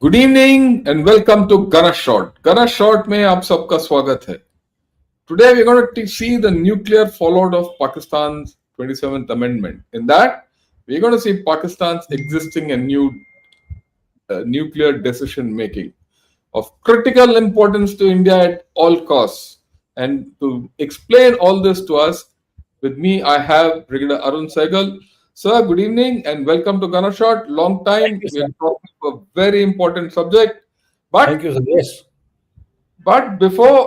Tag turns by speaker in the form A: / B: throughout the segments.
A: Good evening and welcome to गना शॉट में आप सबका स्वागत है. Today we're going to see the nuclear fallout of Pakistan's 27th Amendment. In that, we're going to see Pakistan's existing and new nuclear decision making of critical importance to India at all costs. And to explain all this to us, with me I have Brigadier Arun Sahgal. Sir, good evening and welcome to Gunner Shot. Long
B: Thank
A: time
B: you,
A: we're
B: sir.
A: talking about a very important subject.
B: Thank
A: But
B: you, sir. Yes.
A: before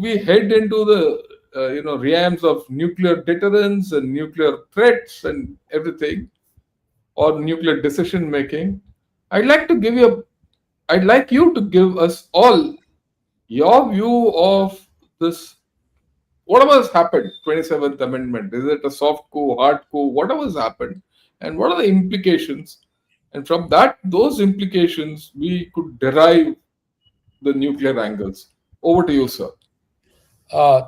A: we head into the realms of nuclear deterrence and nuclear threats and everything, or nuclear decision making, I'd like to give you I'd like you to give us all your view of this. Whatever has happened, 27th Amendment, is it a soft coup, hard coup, whatever has happened, and what are the implications? And from those implications, we could derive the nuclear angles. Over to you, sir.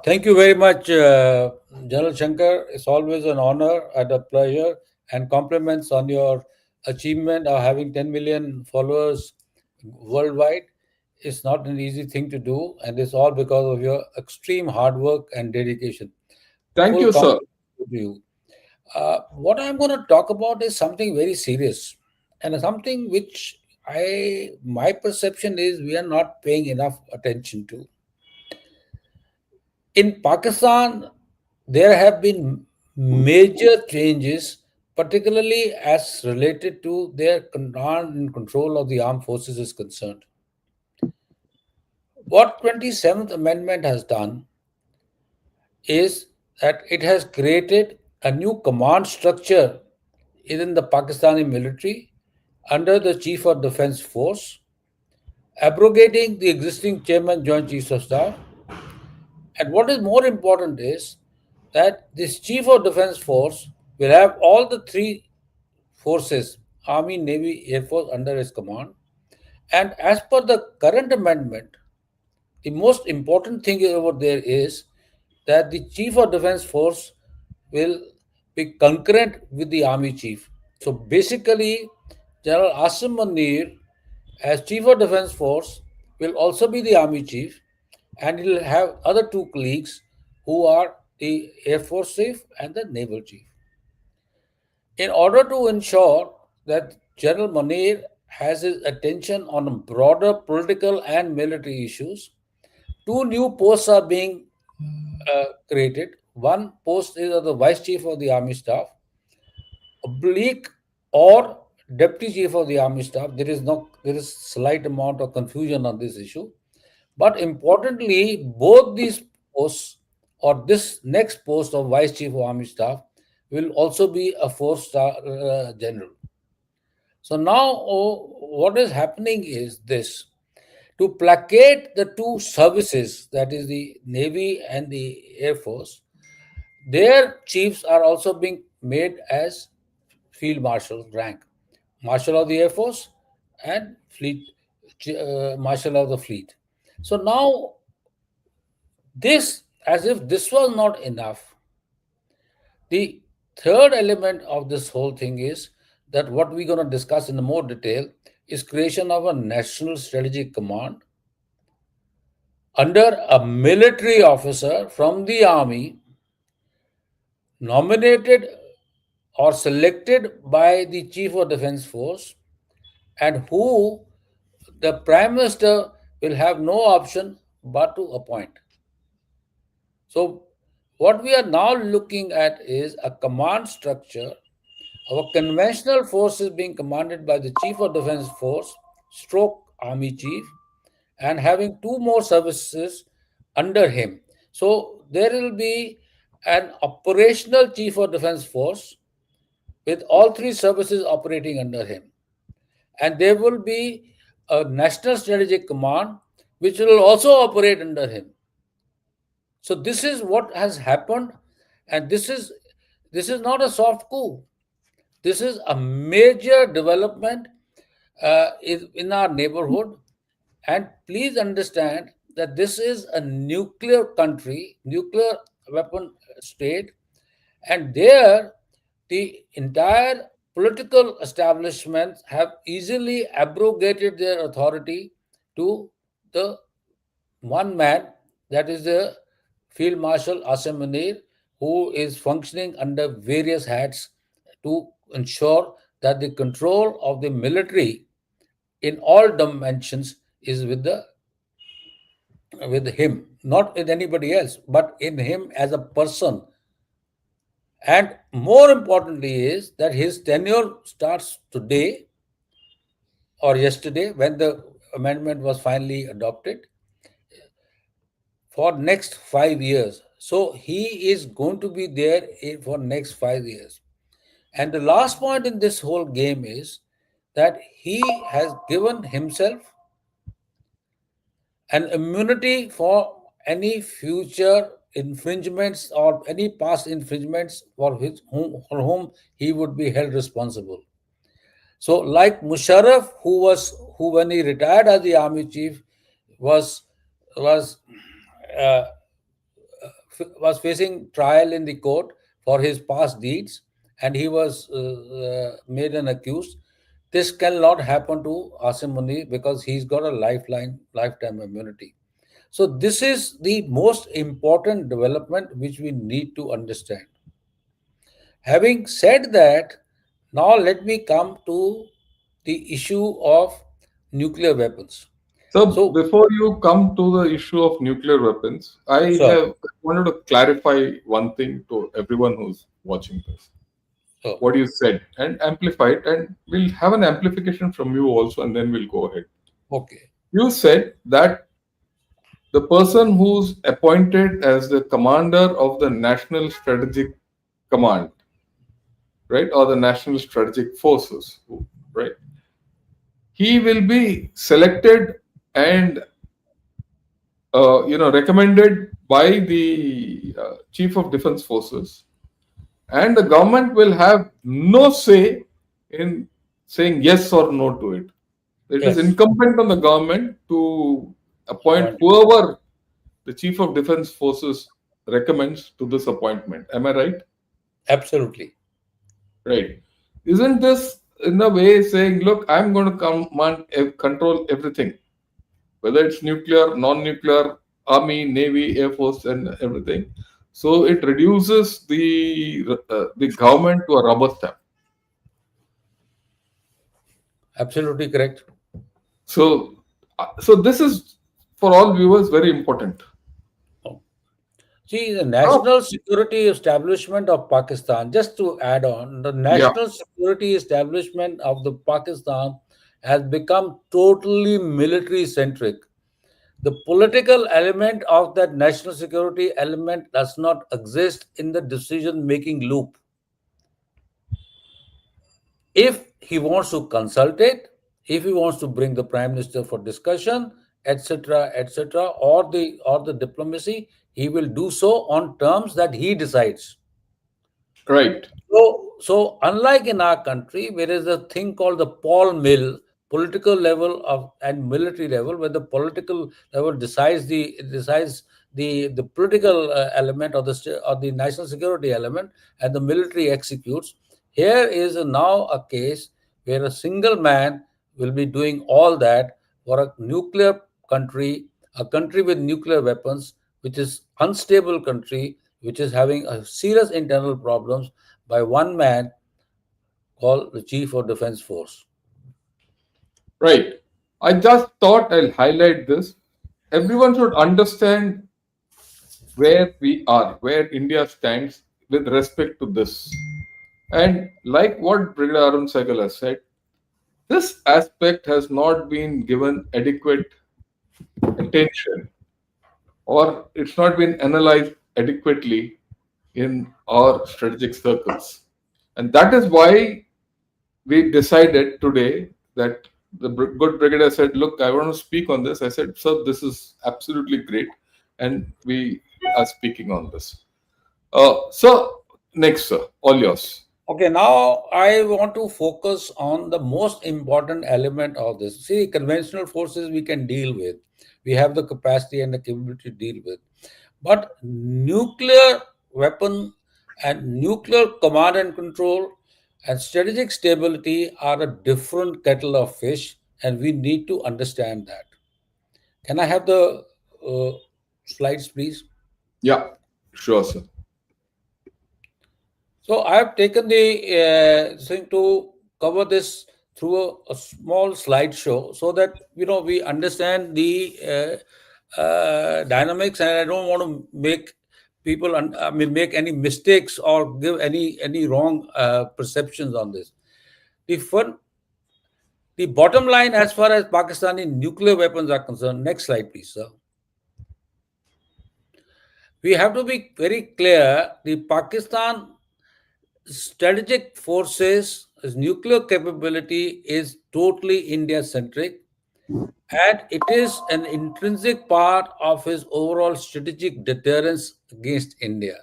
B: Thank you very much, General Shankar. It's always an honor and a pleasure, and compliments on your achievement of having 10 million followers worldwide. It's not an easy thing to do, and it's all because of your extreme hard work and dedication.
A: Thank
B: Full
A: you, sir.
B: compliment to you. What I'm going to talk about is something very serious, and something which my perception is we are not paying enough attention to. In Pakistan, there have been major changes, particularly as related to their command and control of the armed forces is concerned. What 27th Amendment has done is that it has created a new command structure within the Pakistani military under the Chief of Defence Force, abrogating the existing Chairman Joint Chiefs of Staff. And what is more important is that this Chief of Defence Force will have all the three forces, Army, Navy, Air Force, under his command. And as per the current amendment, the most important thing over there is that the Chief of Defence Force will be concurrent with the Army Chief. So basically, General Asim Munir, as Chief of Defence Force, will also be the Army Chief, and he will have other two colleagues who are the Air Force Chief and the Naval Chief. In order to ensure that General Munir has his attention on broader political and military issues, two new posts are being created. One post is of the Vice Chief of the Army Staff, oblique or Deputy Chief of the Army Staff. There is slight amount of confusion on this issue, but importantly, both these posts or this next post of Vice Chief of Army Staff will also be a four-star general. So now, what is happening is this: to placate the two services, that is the Navy and the Air Force, their chiefs are also being made as Field Marshal rank, Marshal of the Air Force and Fleet Marshal of the Fleet. So now, this, as if this was not enough, the third element of this whole thing is that what we're going to discuss in more detail is creation of a national strategic command under a military officer from the army nominated or selected by the chief of defense force, and who the prime minister will have no option but to appoint. So what we are now looking at is a command structure. Our conventional force is being commanded by the chief of defense force stroke army chief, and having two more services under him. So there will be an operational chief of defense force with all three services operating under him. And there will be a national strategic command which will also operate under him. So this is what has happened, and this is not a soft coup. This is a major development in our neighborhood. And please understand that this is a nuclear country, nuclear weapon state, and there the entire political establishments have easily abrogated their authority to the one man, that is the Field Marshal Asim Munir, who is functioning under various hats to ensure that the control of the military in all dimensions is with him, not with anybody else, but in him as a person. And more importantly is that his tenure starts today or yesterday when the amendment was finally adopted for next 5 years. So he is going to be there for next 5 years. And the last point in this whole game is that he has given himself an immunity for any future infringements or any past infringements for whom he would be held responsible. So, like Musharraf, who when he retired as the army chief was uh, was facing trial in the court for his past deeds, and he was made an accused. This cannot happen to Asim Munir because he's got a lifetime immunity. So this is the most important development which we need to understand. Having said that, now let me come to the issue of nuclear weapons.
A: So
B: So,
A: before you come to the issue of nuclear weapons, I
B: sir,
A: have wanted to clarify one thing to everyone who's watching this.
B: so
A: What you said and amplify it, and we'll have an amplification from you also, and then we'll go ahead.
B: okay,
A: You said that the person who's appointed as the commander of the National Strategic Command, right, or the National Strategic Forces, right, he will be selected and recommended by the Chief of Defense Forces, and the government will have no say in saying yes or no to it. It is
B: yes,
A: incumbent on the government to appoint
B: point.
A: whoever the Chief of Defense Forces recommends to this appointment. Am I right?
B: Absolutely,
A: Right. Isn't this in a way saying, look, I'm going to control everything, whether it's nuclear, non-nuclear, army, navy, air force, and everything. So it reduces the government to a rubber stamp.
B: absolutely correct.
A: So this is for all viewers very important.
B: See, the
A: Now,
B: national security establishment of Pakistan, just to add on, the
A: yeah,
B: national security establishment of the Pakistan has become totally military centric. The political element of that national security element does not exist in the decision making loop. If he wants to consult it, if he wants to bring the prime minister for discussion, etc., etc., or the diplomacy, he will do so on terms that he decides.
A: right,
B: So unlike in our country, where is a thing called the Paul Mill political level of and military level, where the political level decides the political element or the national security element, and the military executes. Here is now a case where a single man will be doing all that for a nuclear country, a country with nuclear weapons, which is unstable country, which is having a serious internal problems by one man called the Chief of Defense Force.
A: right. I just thought I'll highlight this. Everyone should understand where we are, where India stands with respect to this. And like what Brigadier Arun Sahgal has said, this aspect has not been given adequate attention, or it's not been analyzed adequately in our strategic circles. And that is why we decided today that the good brigadier said, look, I want to speak on this. I said, sir, this is absolutely great. And we are speaking on this. So, next, sir, all yours.
B: Okay, now I want to focus on the most important element of this. See, conventional forces we can deal with. We have the capacity and the capability to deal with. But nuclear weapon and nuclear command and control, And strategic stability are a different kettle of fish, and we need to understand that. Can I have the uh, slides, please?
A: Yeah, sure, sir.
B: So I have taken the thing to cover this through a small slideshow so that we understand the dynamics, and I don't want to make people I mean make any mistakes or give any wrong perceptions on this. The fun, the bottom line as far as Pakistani nuclear weapons are concerned. Next slide, please, sir. We have to be very clear. The Pakistan strategic forces, his nuclear capability is totally India centric, and it is an intrinsic part of his overall strategic deterrence against India.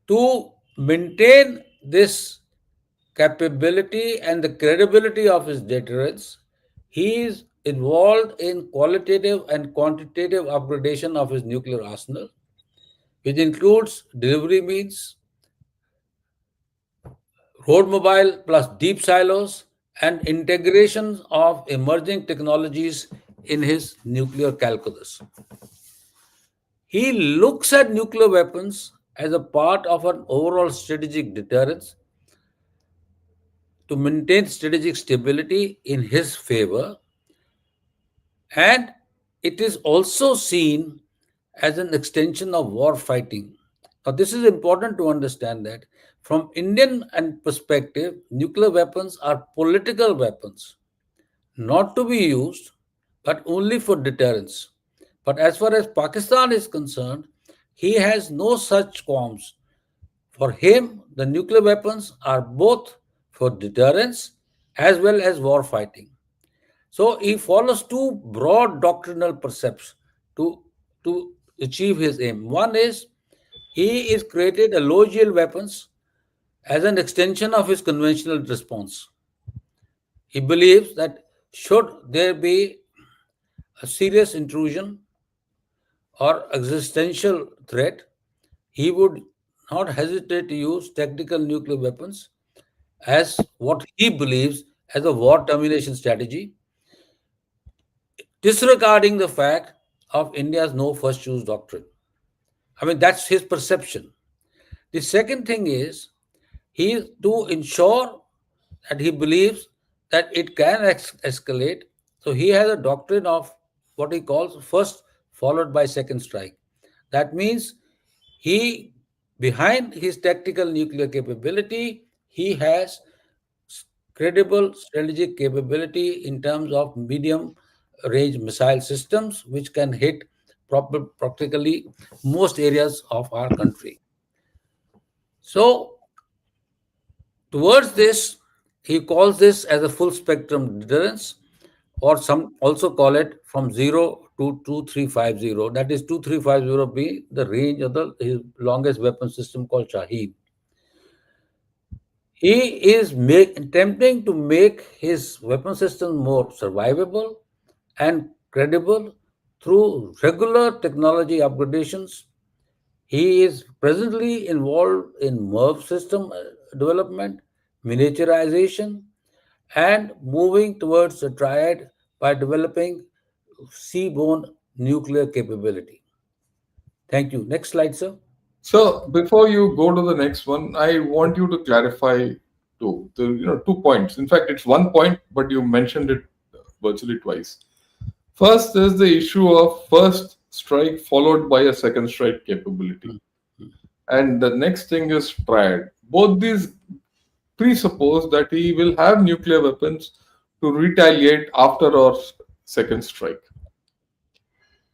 B: To maintain this capability and the credibility of his deterrence, he is involved in qualitative and quantitative upgradation of his nuclear arsenal, which includes delivery means, road mobile plus deep silos, and integration of emerging technologies in his nuclear calculus. He looks at nuclear weapons as a part of an overall strategic deterrence to maintain strategic stability in his favor, and it is also seen as an extension of war fighting. Now, this is important to understand that from Indian and perspective, nuclear weapons are political weapons, not to be used, but only for deterrence. But as far as Pakistan is concerned, he has no such qualms. For him, the nuclear weapons are both for deterrence as well as war fighting. So he follows two broad doctrinal precepts to, to achieve his aim. One is he is created a low yield weapons as an extension of his conventional response. He believes that should there be a serious intrusion or existential threat, he would not hesitate to use tactical nuclear weapons as what he believes as a war termination strategy, disregarding the fact of India's no first choose doctrine. I mean, that's his perception. The second thing is he to ensure that he believes that it can escalate. So he has a doctrine of what he calls first followed by second strike. That means he, behind his tactical nuclear capability, he has credible strategic capability in terms of medium range missile systems, which can hit practically most areas of our country. So, towards this, he calls this as a full spectrum deterrence, or some also call it from 0 to 2350. That is 2350 be the range of the his longest weapon system called Shaheen. He is attempting to make his weapon system more survivable and credible through regular technology upgradations. He is presently involved in MERV system development, miniaturization, and moving towards a triad by developing seaborne nuclear capability. Thank you. Next slide, sir.
A: So before you go to the next one, I want you to clarify two points. In fact, it's one point, but you mentioned it virtually twice. First is the issue of first strike followed by a second strike capability. And the next thing is triad. Both these presuppose that he will have nuclear weapons to retaliate after our second strike,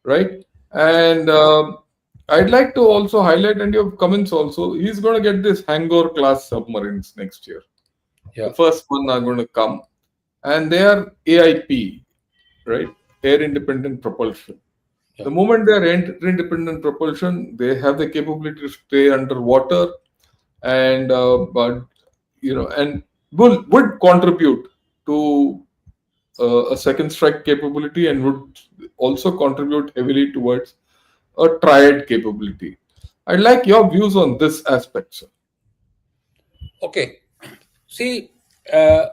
A: right? And I'd like to also highlight, and your comments also, he's going to get this Hangor class submarines next year.
B: Yeah.
A: The first one are going to come, and they are AIP, right? Air independent propulsion.
B: Yeah.
A: The moment they are independent propulsion, they have the capability to stay underwater, and but and would contribute to a second strike capability, and would also contribute heavily towards a triad capability. I'd like your views on this aspect, sir.
B: Okay. See, uh,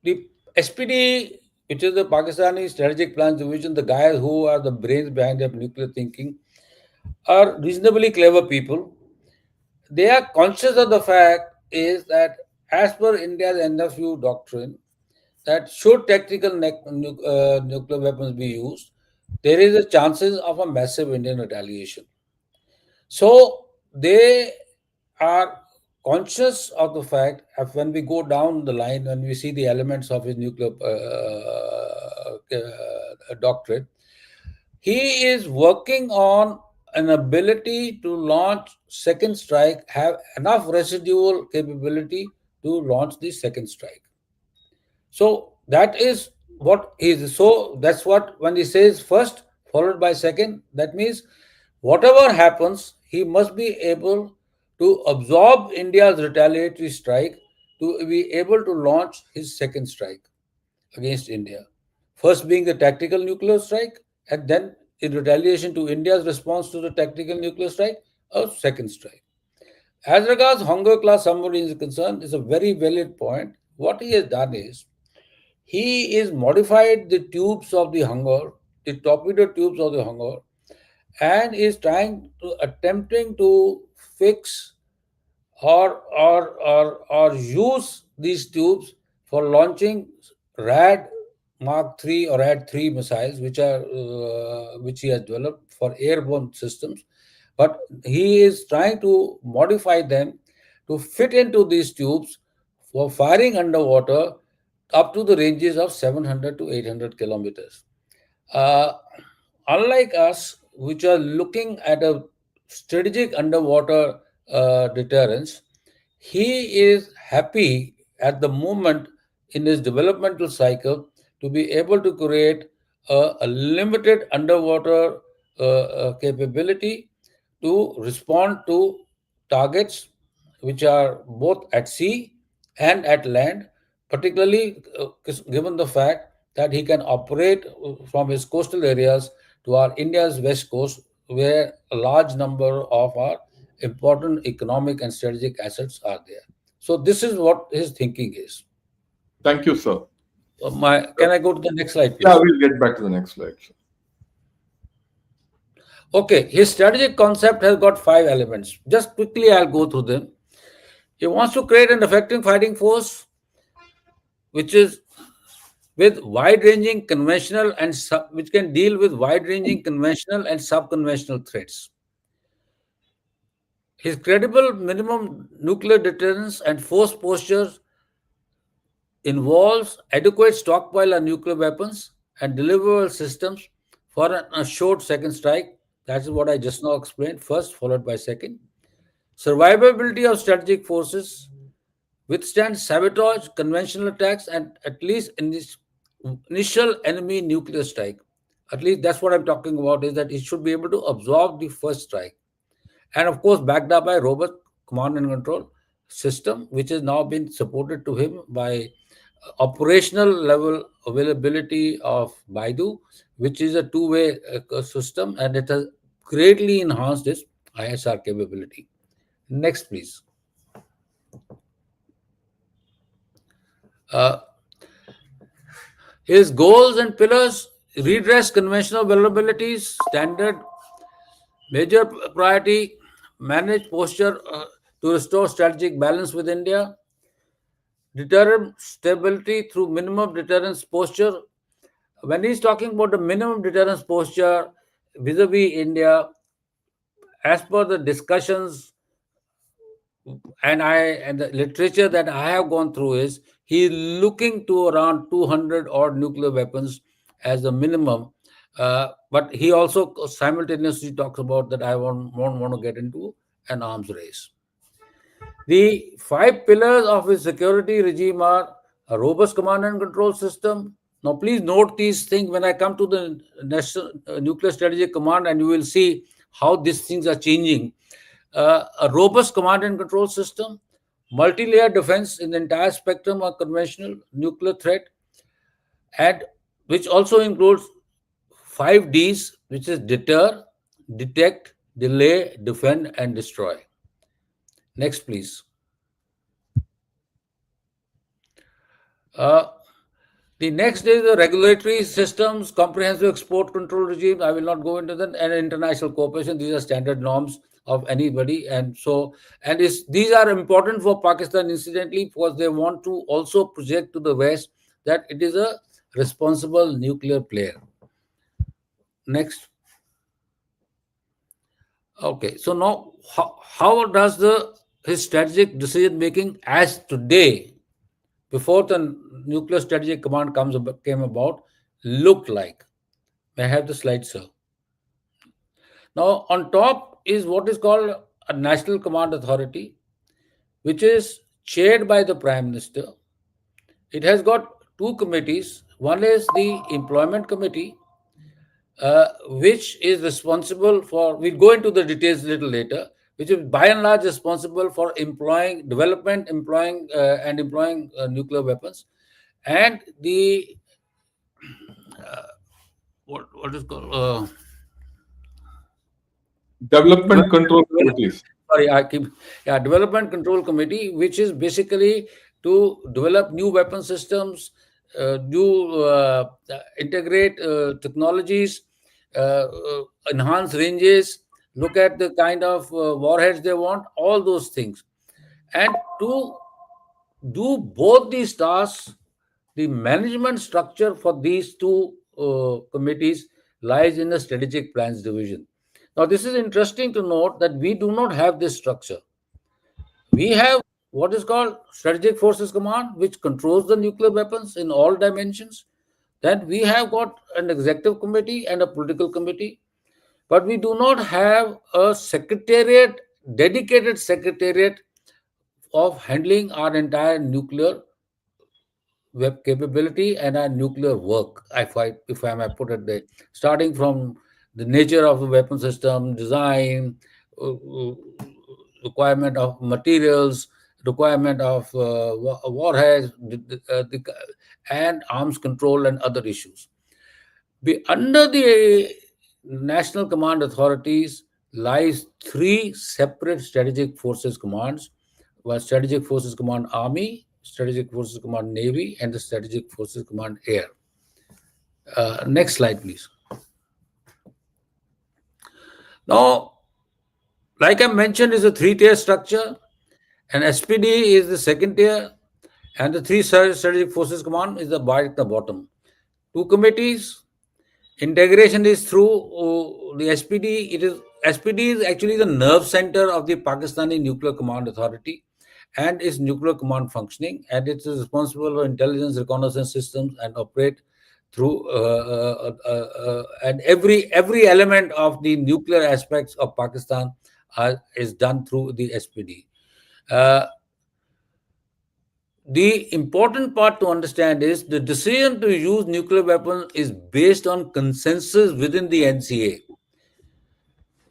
B: the SPD, which is the Pakistani Strategic Plans Division, the guys who are the brains behind their nuclear thinking, are reasonably clever people. They are conscious of the fact is that as per India's NFU doctrine, that should tactical nuclear weapons be used, there is a chances of a massive Indian retaliation. So they are conscious of the fact of when we go down the line, when we see the elements of his nuclear doctrine, he is working on an ability to launch second strike, have enough residual capability to launch the second strike. So that is what is. So that's what when he says first followed by second, that means whatever happens, he must be able to absorb India's retaliatory strike to be able to launch his second strike against India. First being the tactical nuclear strike, and then in retaliation to India's response to the tactical nuclear strike, a second strike. As regards Hunger class submarines is concerned, is a very valid point. What he has done is he is modified the tubes of the Hunger, the torpedo tubes of the Hunger, and is trying to attempting to fix or use these tubes for launching RAD Mark III or RAD 3 missiles, which he has developed for airborne systems. But he is trying to modify them to fit into these tubes for firing underwater up to the ranges of 700 to 800 kilometers. Uh, Unlike us, which are looking at a strategic underwater deterrence, he is happy at the moment in his developmental cycle to be able to create a limited underwater capability to respond to targets which are both at sea and at land, particularly given the fact that he can operate from his coastal areas to our India's west coast, where a large number of our important economic and strategic assets are there. So this is what his thinking is.
A: Thank you, sir.
B: Can I go to the next slide,
A: Yeah,
B: please?
A: we'll get back to the next slide, sir.
B: Okay, his strategic concept has got five elements. Just quickly, I'll go through them. He wants to create an effective fighting force, which is with wide-ranging conventional and which can deal with wide-ranging conventional and sub-conventional threats. His credible minimum nuclear deterrence and force posture involves adequate stockpile of nuclear weapons and deliverable systems for an assured second strike. That is what I just now explained. First, followed by second. Survivability of strategic forces, withstand sabotage, conventional attacks, and at least in this initial enemy nuclear strike. At least that's what I'm talking about, is that it should be able to absorb the first strike. And of course, backed up by robust command and control system, which has now been supported to him by operational level availability of Baidu, which is a two-way system, and it has greatly enhanced its ISR capability. Next, please. Uh, His goals and pillars: redress conventional vulnerabilities, standard major priority, manage posture to restore strategic balance with India, deterrent stability through minimum deterrence posture. When he's talking about the minimum deterrence posture vis-a-vis India, as per the discussions and the literature that I have gone through, is he's looking to around 200 odd nuclear weapons as the minimum. But he also simultaneously talks about that I won't want to get into an arms race. The five pillars of his security regime are a robust command and control system. Now, please note these things when I come to the National Nuclear Strategic Command, and you will see how these things are changing. A robust command and control system, multi-layer defense in the entire spectrum of conventional nuclear threat, and which also includes 5 Ds, which is deter, detect, delay, defend, and destroy. Next, please. Uh, the next is the regulatory systems, comprehensive export control regime. I will not go into that, and international cooperation. These are standard norms of anybody, and so these are important for Pakistan, incidentally, because they want to also project to the West that it is a responsible nuclear player. Next. Okay, so now how does the his strategic decision making as today, before the nuclear strategic command came about, look like? May I have the slide, sir? Now, on top is what is called a National Command Authority, which is chaired by the Prime Minister. It has got two committees. One is the Employment Committee, which is responsible for, we'll go into the details a little later, which is by and large responsible for employing, development, employing nuclear weapons. And the, what is called,
A: Development
B: development,
A: control committees.
B: sorry, I keep, yeah, Development Control Committee, which is basically to develop new weapon systems, integrate technologies, enhance ranges, look at the kind of warheads they want, all those things. And to do both these tasks, the management structure for these two committees lies in the Strategic Plans Division. Now, this is interesting to note that we do not have this structure. We have what is called Strategic Forces Command, which controls the nuclear weapons in all dimensions. Then we have got an executive committee and a political committee, but we do not have a secretariat, dedicated secretariat of handling our entire nuclear web capability and our nuclear work, if I may put it there, starting from the nature of the weapon system, design, uh, requirement of materials, requirement of warheads, and arms control and other issues. Under the National Command Authorities lies three separate strategic forces commands: one Strategic Forces Command Army, Strategic Forces Command Navy, and the Strategic Forces Command Air. Next slide, please. Now, like I mentioned, is a three-tier structure, and SPD is the second tier, and the three Strategic Forces Command is at the bottom. Two committees. Integration is through the SPD. SPD is actually the nerve center of the Pakistani Nuclear Command Authority and its nuclear command functioning, and it is responsible for intelligence reconnaissance systems and operate through and every element of the nuclear aspects of Pakistan is done through the SPD. Uh, the important part to understand is the decision to use nuclear weapons is based on consensus within the NCA.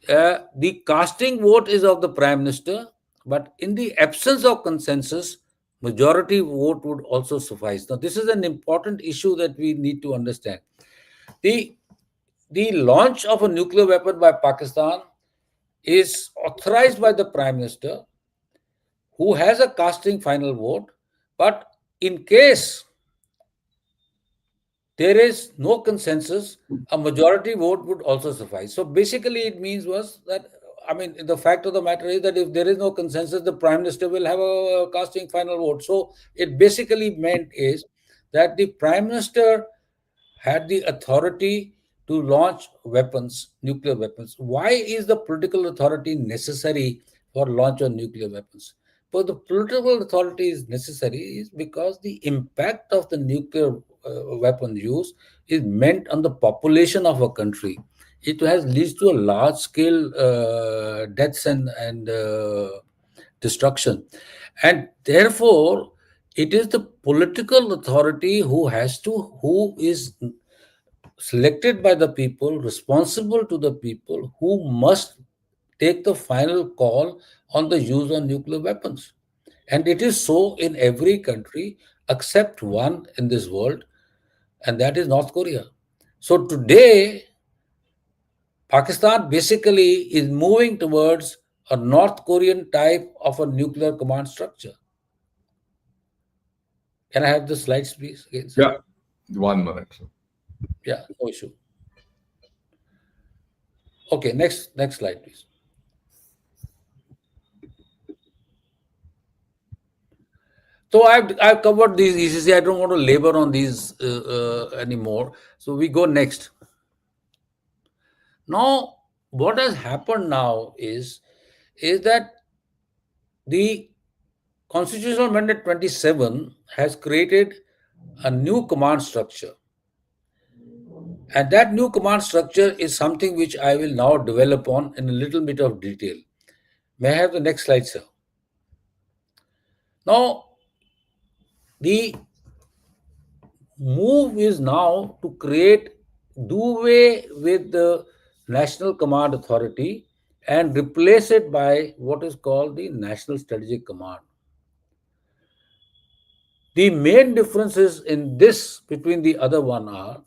B: The casting vote is of the Prime Minister, but in the absence of consensus, majority vote would also suffice. Now, this is an important issue that we need to understand. The, the launch of a nuclear weapon by Pakistan is authorized by the Prime Minister, who has a casting final vote, but in case there is no consensus, a majority vote would also suffice. So basically, it means was that, I mean, the fact of the matter is that if there is no consensus, the Prime Minister will have a casting final vote. So it basically meant is that the Prime Minister had the authority to launch weapons, nuclear weapons. Why is the political authority necessary for launch of nuclear weapons? But the political authority is necessary is because the impact of the nuclear weapon use is meant on the population of a country. It has leads to a large scale deaths and destruction, and therefore it is the political authority who is selected by the people, responsible to the people, who must take the final call on the use of nuclear weapons. And it is so in every country except one in this world, and that is North Korea. So today, Pakistan basically is moving towards a North Korean type of a nuclear command structure. Can I have the slides, please, again, sir?
A: Yeah, 1 minute.
B: Yeah, no issue. Okay, next slide, please. So I've covered these ECC. I don't want to labor on these anymore. So we go next. Now, what has happened now is that the Constitutional Amendment 27 has created a new command structure. And that new command structure is something which I will now develop on in a little bit of detail. May I have the next slide, sir? Now, the move is now to do away with the National Command Authority and replace it by what is called the National Strategic Command. The main differences in this between the other one are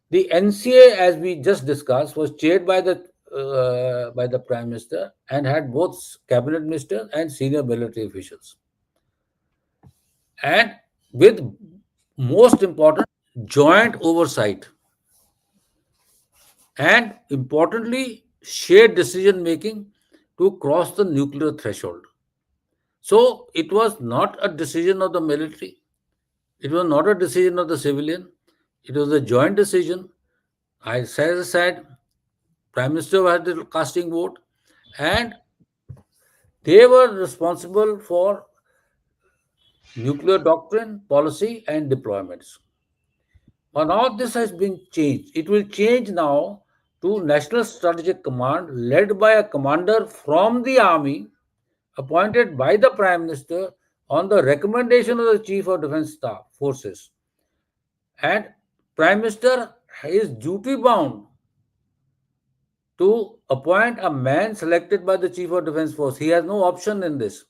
B: the NCA, as we just discussed, was chaired by the Prime Minister and had both cabinet ministers and senior military officials, and with most important joint oversight and importantly shared decision making to cross the nuclear threshold. So it was not a decision of the military, it was not a decision of the civilian, it was a joint decision. I said Prime Minister had the casting vote, and they were responsible for nuclear doctrine, policy, and deployments. But now this has been changed. It will change now to National Strategic Command led by a commander from the army appointed by the Prime Minister on the recommendation of the Chief of Defence Staff Forces. And Prime Minister is duty bound to appoint a man selected by the Chief of Defence Force. He has no option in this.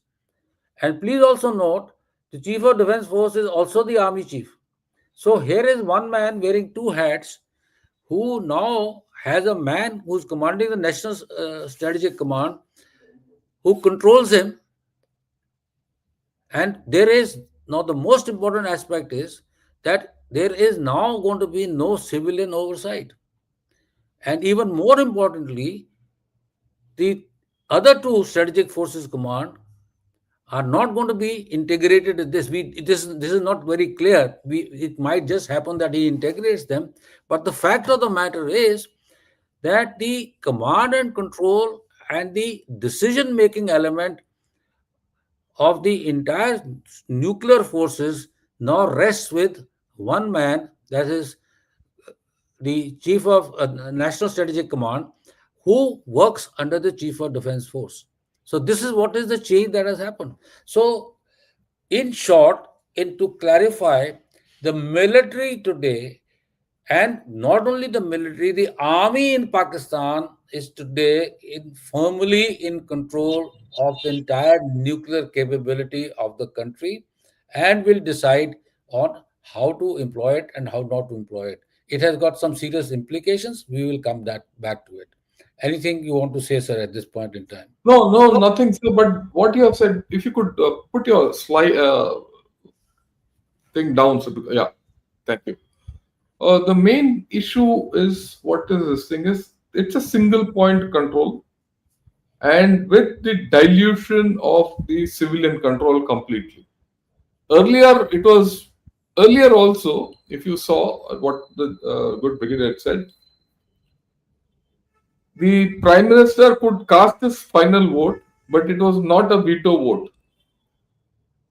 B: And please also note, the Chief of Defence Force is also the Army Chief. So here is one man wearing two hats who now has a man who's commanding the National Strategic Command who controls him. And there is now the most important aspect is that there is now going to be no civilian oversight. And even more importantly, the other two strategic forces command are not going to be integrated in this. This is not very clear. It might just happen that he integrates them. But the fact of the matter is that the command and control and the decision making element of the entire nuclear forces now rests with one man, that is the Chief of National Strategic Command, who works under the Chief of Defence Force. So this is what is the change that has happened. So in short, and to clarify, the military today, and not only the military, the army in Pakistan is today firmly in control of the entire nuclear capability of the country and will decide on how to employ it and how not to employ it. It has got some serious implications. We will come back to it. Anything you want to say, sir, at this point in time?
A: No, no, nothing, sir. But what you have said, if you could put your slide thing down, sir. Yeah, thank you. The main issue is what is this thing is it's a single point control, and with the dilution of the civilian control completely. Earlier, it was earlier also. If you saw what the good brigadier had said, the prime minister could cast his final vote, but it was not a veto vote.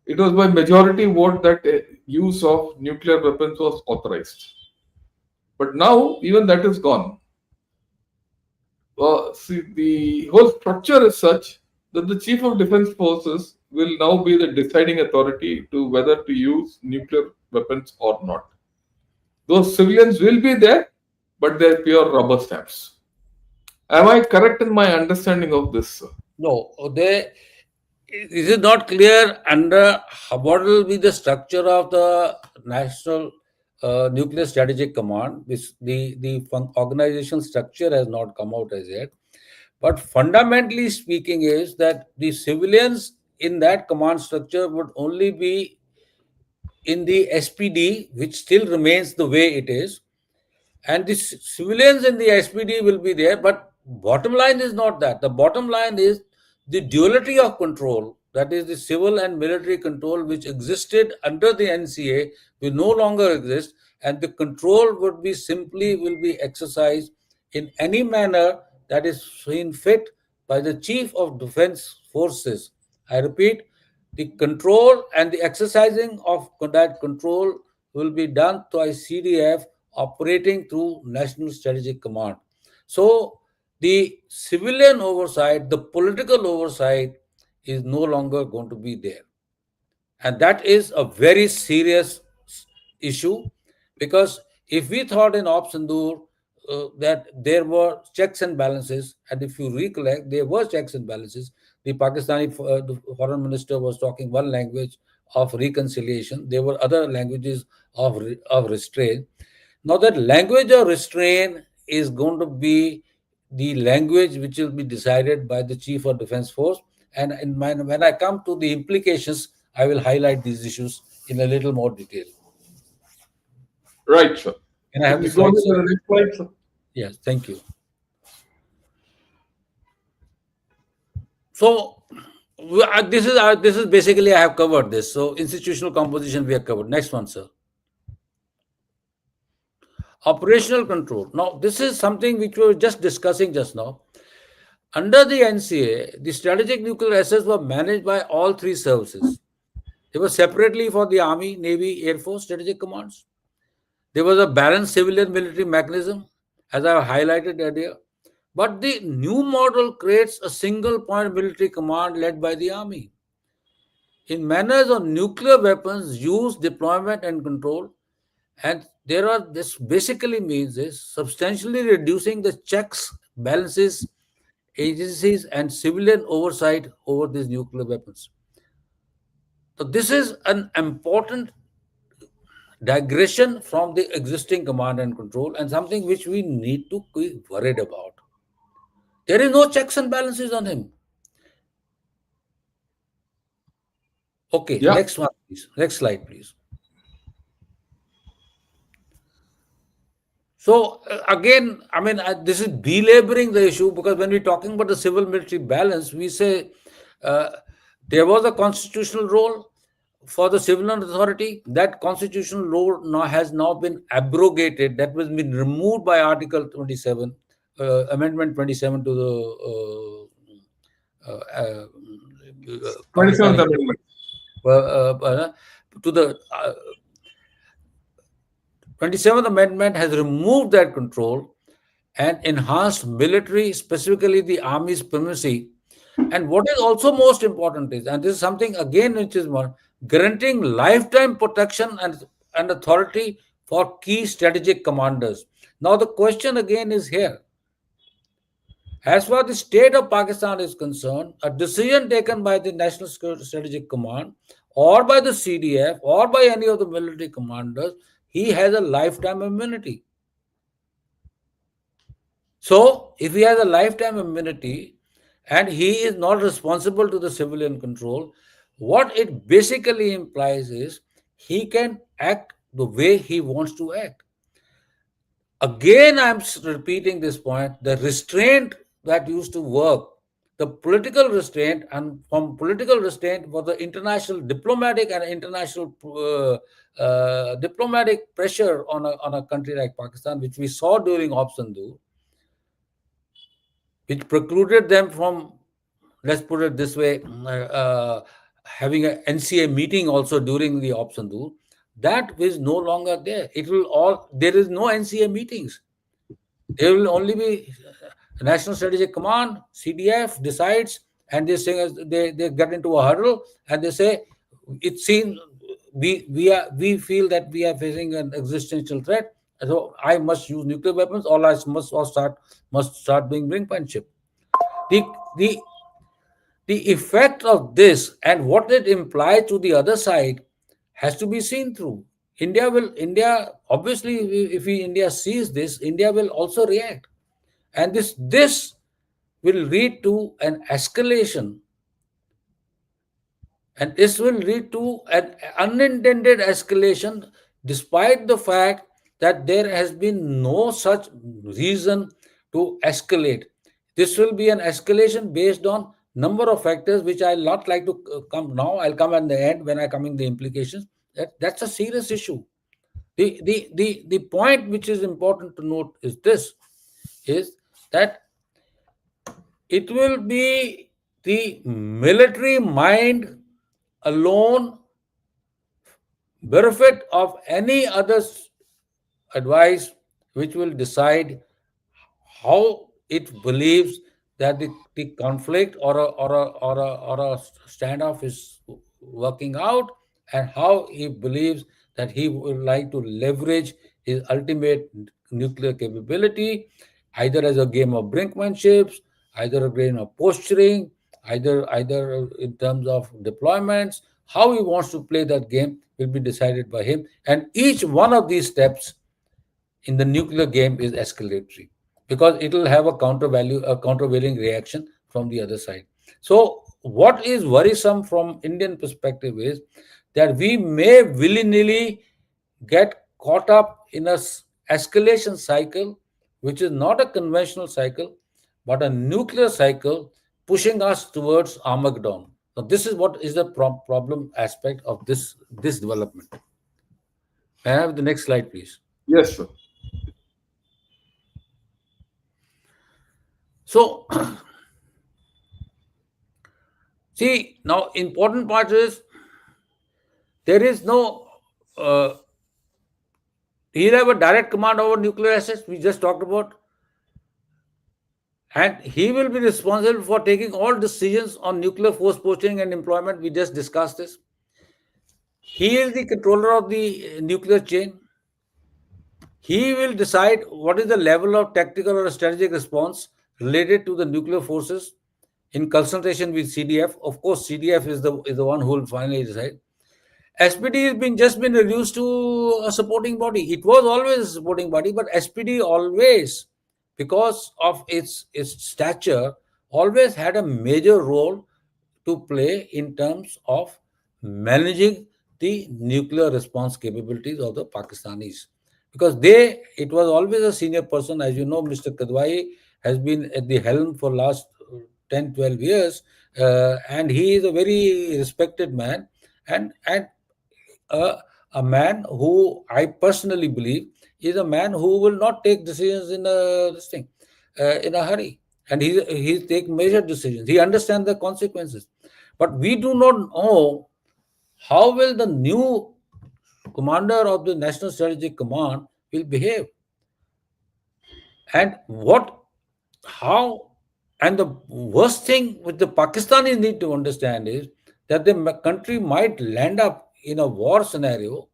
A: It was by majority vote that use of nuclear weapons was authorized. But now, even that is gone. See, the whole structure is such that the Chief of Defence Forces will now be the deciding authority to whether to use nuclear weapons or not. Those civilians will be there, but they're pure rubber stamps. Am I correct in my understanding of this, sir?
B: No, is it not clear under what will be the structure of the National Nuclear Strategic Command? The organization structure has not come out as yet. But fundamentally speaking, is that the civilians in that command structure would only be in the SPD, which still remains the way it is, and the civilians in the SPD will be there. But bottom line is not that. The bottom line is the duality of control, that is the civil and military control, which existed under the NCA, will no longer exist, and the control would be simply will be exercised in any manner that is seen fit by the Chief of Defense Forces. I repeat, the control and the exercising of that control will be done by CDF operating through National Strategic Command. So the civilian oversight, the political oversight is no longer going to be there. And that is a very serious issue, because if we thought in Op Sindoor that there were checks and balances, and if you recollect, there were checks and balances. The Pakistani the foreign minister was talking one language of reconciliation. There were other languages of restraint. Now, that language of restraint is going to be the language which will be decided by the Chief of Defense Force. And when I come to the implications, I will highlight these issues in a little more detail.
A: Right, sir.
B: Can I have
A: Can
B: the
A: we go
B: slide,
A: to
B: sir?
A: the next slide, sir?
B: Yes, thank you. So this is basically I have covered this. So institutional composition we have covered. Next one, sir. Operational control. Now, this is something which we were just discussing just now. Under the NCA, the strategic nuclear assets were managed by all three services. They were separately for the Army, Navy, Air Force strategic commands. There was a balanced civilian military mechanism, as I highlighted earlier. But the new model creates a single point military command led by the Army. In manners of nuclear weapons, use, deployment, and control, and this basically means is substantially reducing the checks, balances, agencies, and civilian oversight over these nuclear weapons. So this is an important digression from the existing command and control, and something which we need to be worried about. There is no checks and balances on him. Okay,
A: Yeah.
B: next one, please. Next slide, please. So again, I mean, this is belaboring the issue, because when we're talking about the civil military balance, we say there was a constitutional role for the civilian authority. That constitutional role has now been abrogated. That was been removed by Article 27, Amendment 27 to the
A: 27th
B: Pakistani
A: Amendment.
B: to the 27th Amendment has removed that control and enhanced military, specifically the Army's primacy. And what is also most important is, and this is something again which is more, granting lifetime protection and authority for key strategic commanders. Now the question again is here. As far as the state of Pakistan is concerned, a decision taken by the National Security Strategic Command or by the CDF or by any of the military commanders, he has a lifetime immunity. So, if he has a lifetime immunity and he is not responsible to the civilian control, what it basically implies is he can act the way he wants to act. Again, I'm repeating this point, the restraint that used to work, the political restraint, and from political restraint for the international diplomatic and international diplomatic pressure on a country like Pakistan, which we saw during Op Sindoor, which precluded them from, let's put it this way, having an NCA meeting also during the Op Sindoor. That is no longer there. There is no NCA meetings. There will only be National Strategic Command, CDF decides, and they say they get into a huddle and they say, it seems we feel that we are facing an existential threat, so I must use nuclear weapons, or I must start doing brinkmanship. The the effect of this and what it implies to the other side has to be seen through. India obviously, if India sees this, India will also react, and this will lead to an escalation And this will lead to an unintended escalation, despite the fact that there has been no such reason to escalate. This will be an escalation based on number of factors, which I'll not like to come now. I'll come at the end when I come in the implications. That's a serious issue. The point which is important to note is this: is that it will be the military mind alone, benefit of any other advice, which will decide how it believes that the conflict or a standoff is working out, and how he believes that he would like to leverage his ultimate nuclear capability, either as a game of brinkmanships, either a game of posturing, either in terms of deployments. How he wants to play that game will be decided by him, and each one of these steps in the nuclear game is escalatory, because it will have a counter value, a countervailing reaction from the other side. So what is worrisome from Indian perspective is that we may willy-nilly get caught up in a escalation cycle, which is not a conventional cycle, but a nuclear cycle pushing us towards Armageddon. So this is what is the problem aspect of this development. May I have the next slide, please?
A: Yes, sir.
B: So, see, now important part is there is no, uh, he'll have a direct command over nuclear assets, we just talked about, and he will be responsible for taking all decisions on nuclear force posting and employment. We just discussed this. He is the controller of the nuclear chain. He will decide what is the level of tactical or strategic response related to the nuclear forces in consultation with CDF. Of course, CDF is the one who will finally decide. SPD has been just been reduced to a supporting body. It was always a supporting body, but SPD always, because of its stature, always had a major role to play in terms of managing the nuclear response capabilities of the Pakistanis. Because it was always a senior person. As you know, Mr. Kadwai has been at the helm for last 10, 12 years, and he is a very respected man, and a, a man who I personally believe is a man who will not take decisions in in a hurry, and he take measured decisions. He understands the consequences, but we do not know how will the new commander of the National Strategic Command will behave, and what how. And the worst thing which the Pakistanis need to understand is that the country might land up in a war scenario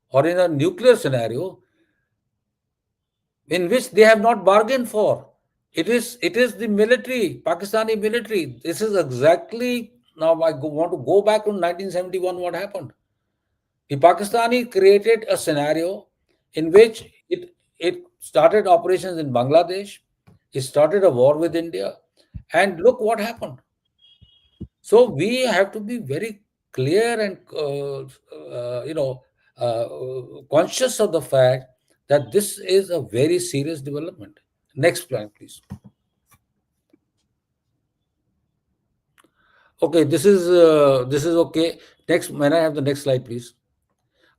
B: or in a nuclear scenario in which they have not bargained for. It is the military, Pakistani military. This is exactly, now want to go back to 1971. What happened? The Pakistani created a scenario in which it started operations in Bangladesh. It started a war with India, and look what happened. So we have to be very clear and uh, conscious of the fact that this is a very serious development. Next plan, please. Okay, this is okay. Next, may I have the next slide, please?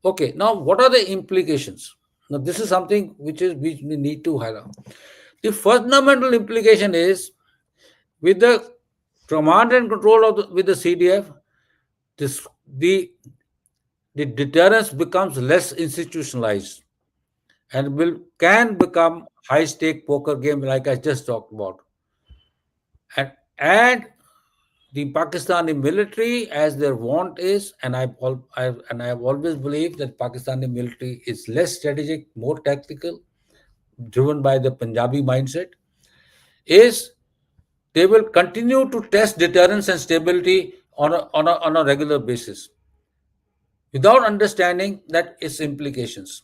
B: Okay, now what are the implications? Now this is something which we need to highlight. The fundamental implication is, with the command and control with the CDF, this the deterrence becomes less institutionalized and can become high stake poker game like I just talked about. And the Pakistani military, as their want is, and I have always believed that Pakistani military is less strategic, more tactical, driven by the Punjabi mindset, is they will continue to test deterrence and stability on a regular basis without understanding that its implications.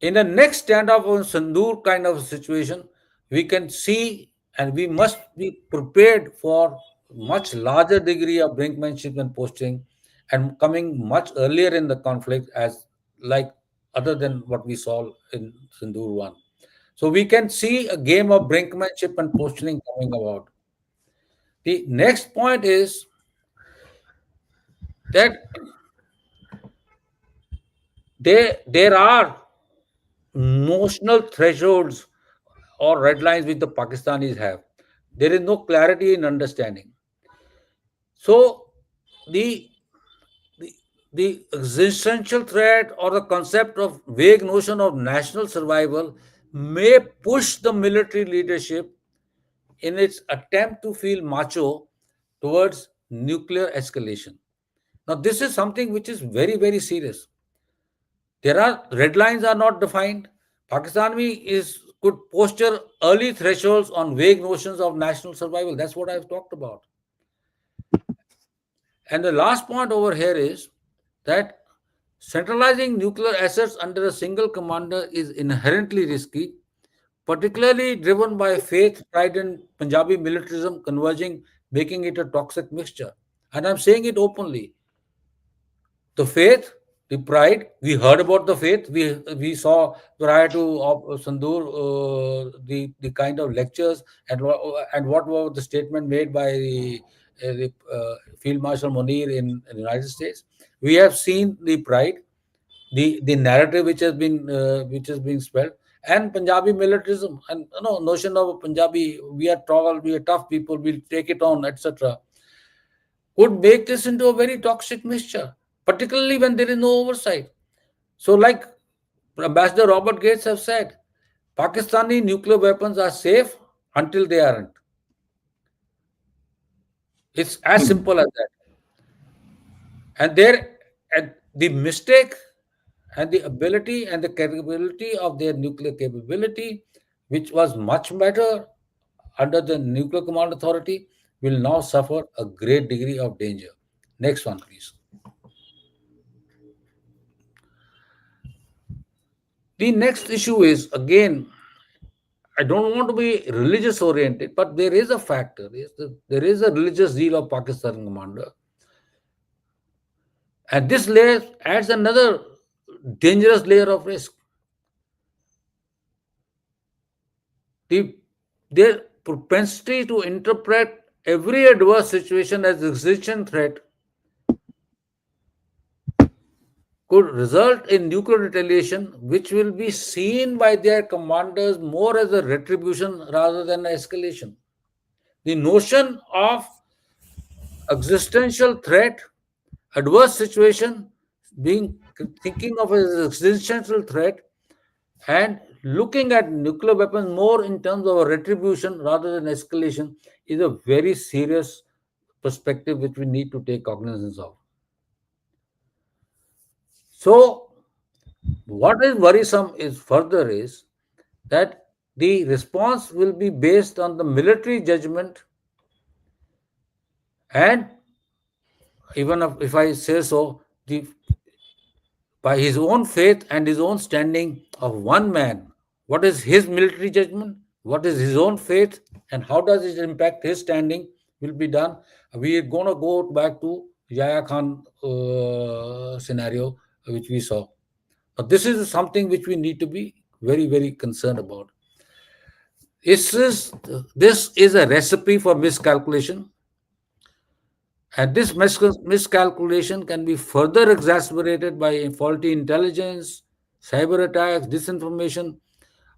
B: In the next standoff on Sandur kind of situation, we can see and we must be prepared for much larger degree of brinkmanship and posting, and coming much earlier in the conflict, as like other than what we saw in Sindoor 1. So we can see a game of brinkmanship and posturing coming about. The next point is that there are notional thresholds or red lines which the Pakistanis have. There is no clarity in understanding. So the the, the existential threat or the concept of vague notion of national survival may push the military leadership in its attempt to feel macho towards nuclear escalation. Now, this is something which is very, very serious. There are red lines are not defined. Pakistani is could posture early thresholds on vague notions of national survival. That's what I've talked about. And the last point over here is that centralizing nuclear assets under a single commander is inherently risky, particularly driven by faith, pride, and Punjabi militarism converging, making it a toxic mixture. And I'm saying it openly. The faith, the pride. We heard about the faith. We saw prior to Sandur the kind of lectures and what was the statement made by the Field Marshal Munir in the United States. We have seen the pride, the narrative which has been spread, and Punjabi militarism and notion of Punjabi. We are tall, we are tough people. We'll take it on, etc. Could make this into a very toxic mixture, particularly when there is no oversight. So, like Ambassador Robert Gates have said, Pakistani nuclear weapons are safe until they aren't. It's as simple as that. And the mistake and the ability and the capability of their nuclear capability, which was much better under the Nuclear Command Authority, will now suffer a great degree of danger. Next one, please. The next issue is, again, I don't want to be religious oriented, but there is a factor. There is a religious zeal of Pakistan commander. And this layer adds another dangerous layer of risk. The, their propensity to interpret every adverse situation as existential threat could result in nuclear retaliation, which will be seen by their commanders more as a retribution rather than escalation. The notion of existential threat, adverse situation, being thinking of as an existential threat, and looking at nuclear weapons more in terms of a retribution rather than escalation is a very serious perspective which we need to take cognizance of. So, what is worrisome is further is that the response will be based on the military judgment, and even if I say so, by his own faith and his own standing of one man. What is his military judgment? What is his own faith? And how does it impact his standing? Will be done. We are going to go back to Yahya Khan scenario, which we saw. But this is something which we need to be very, very concerned about. This is a recipe for miscalculation. And this miscalculation can be further exacerbated by faulty intelligence, cyber attacks, disinformation,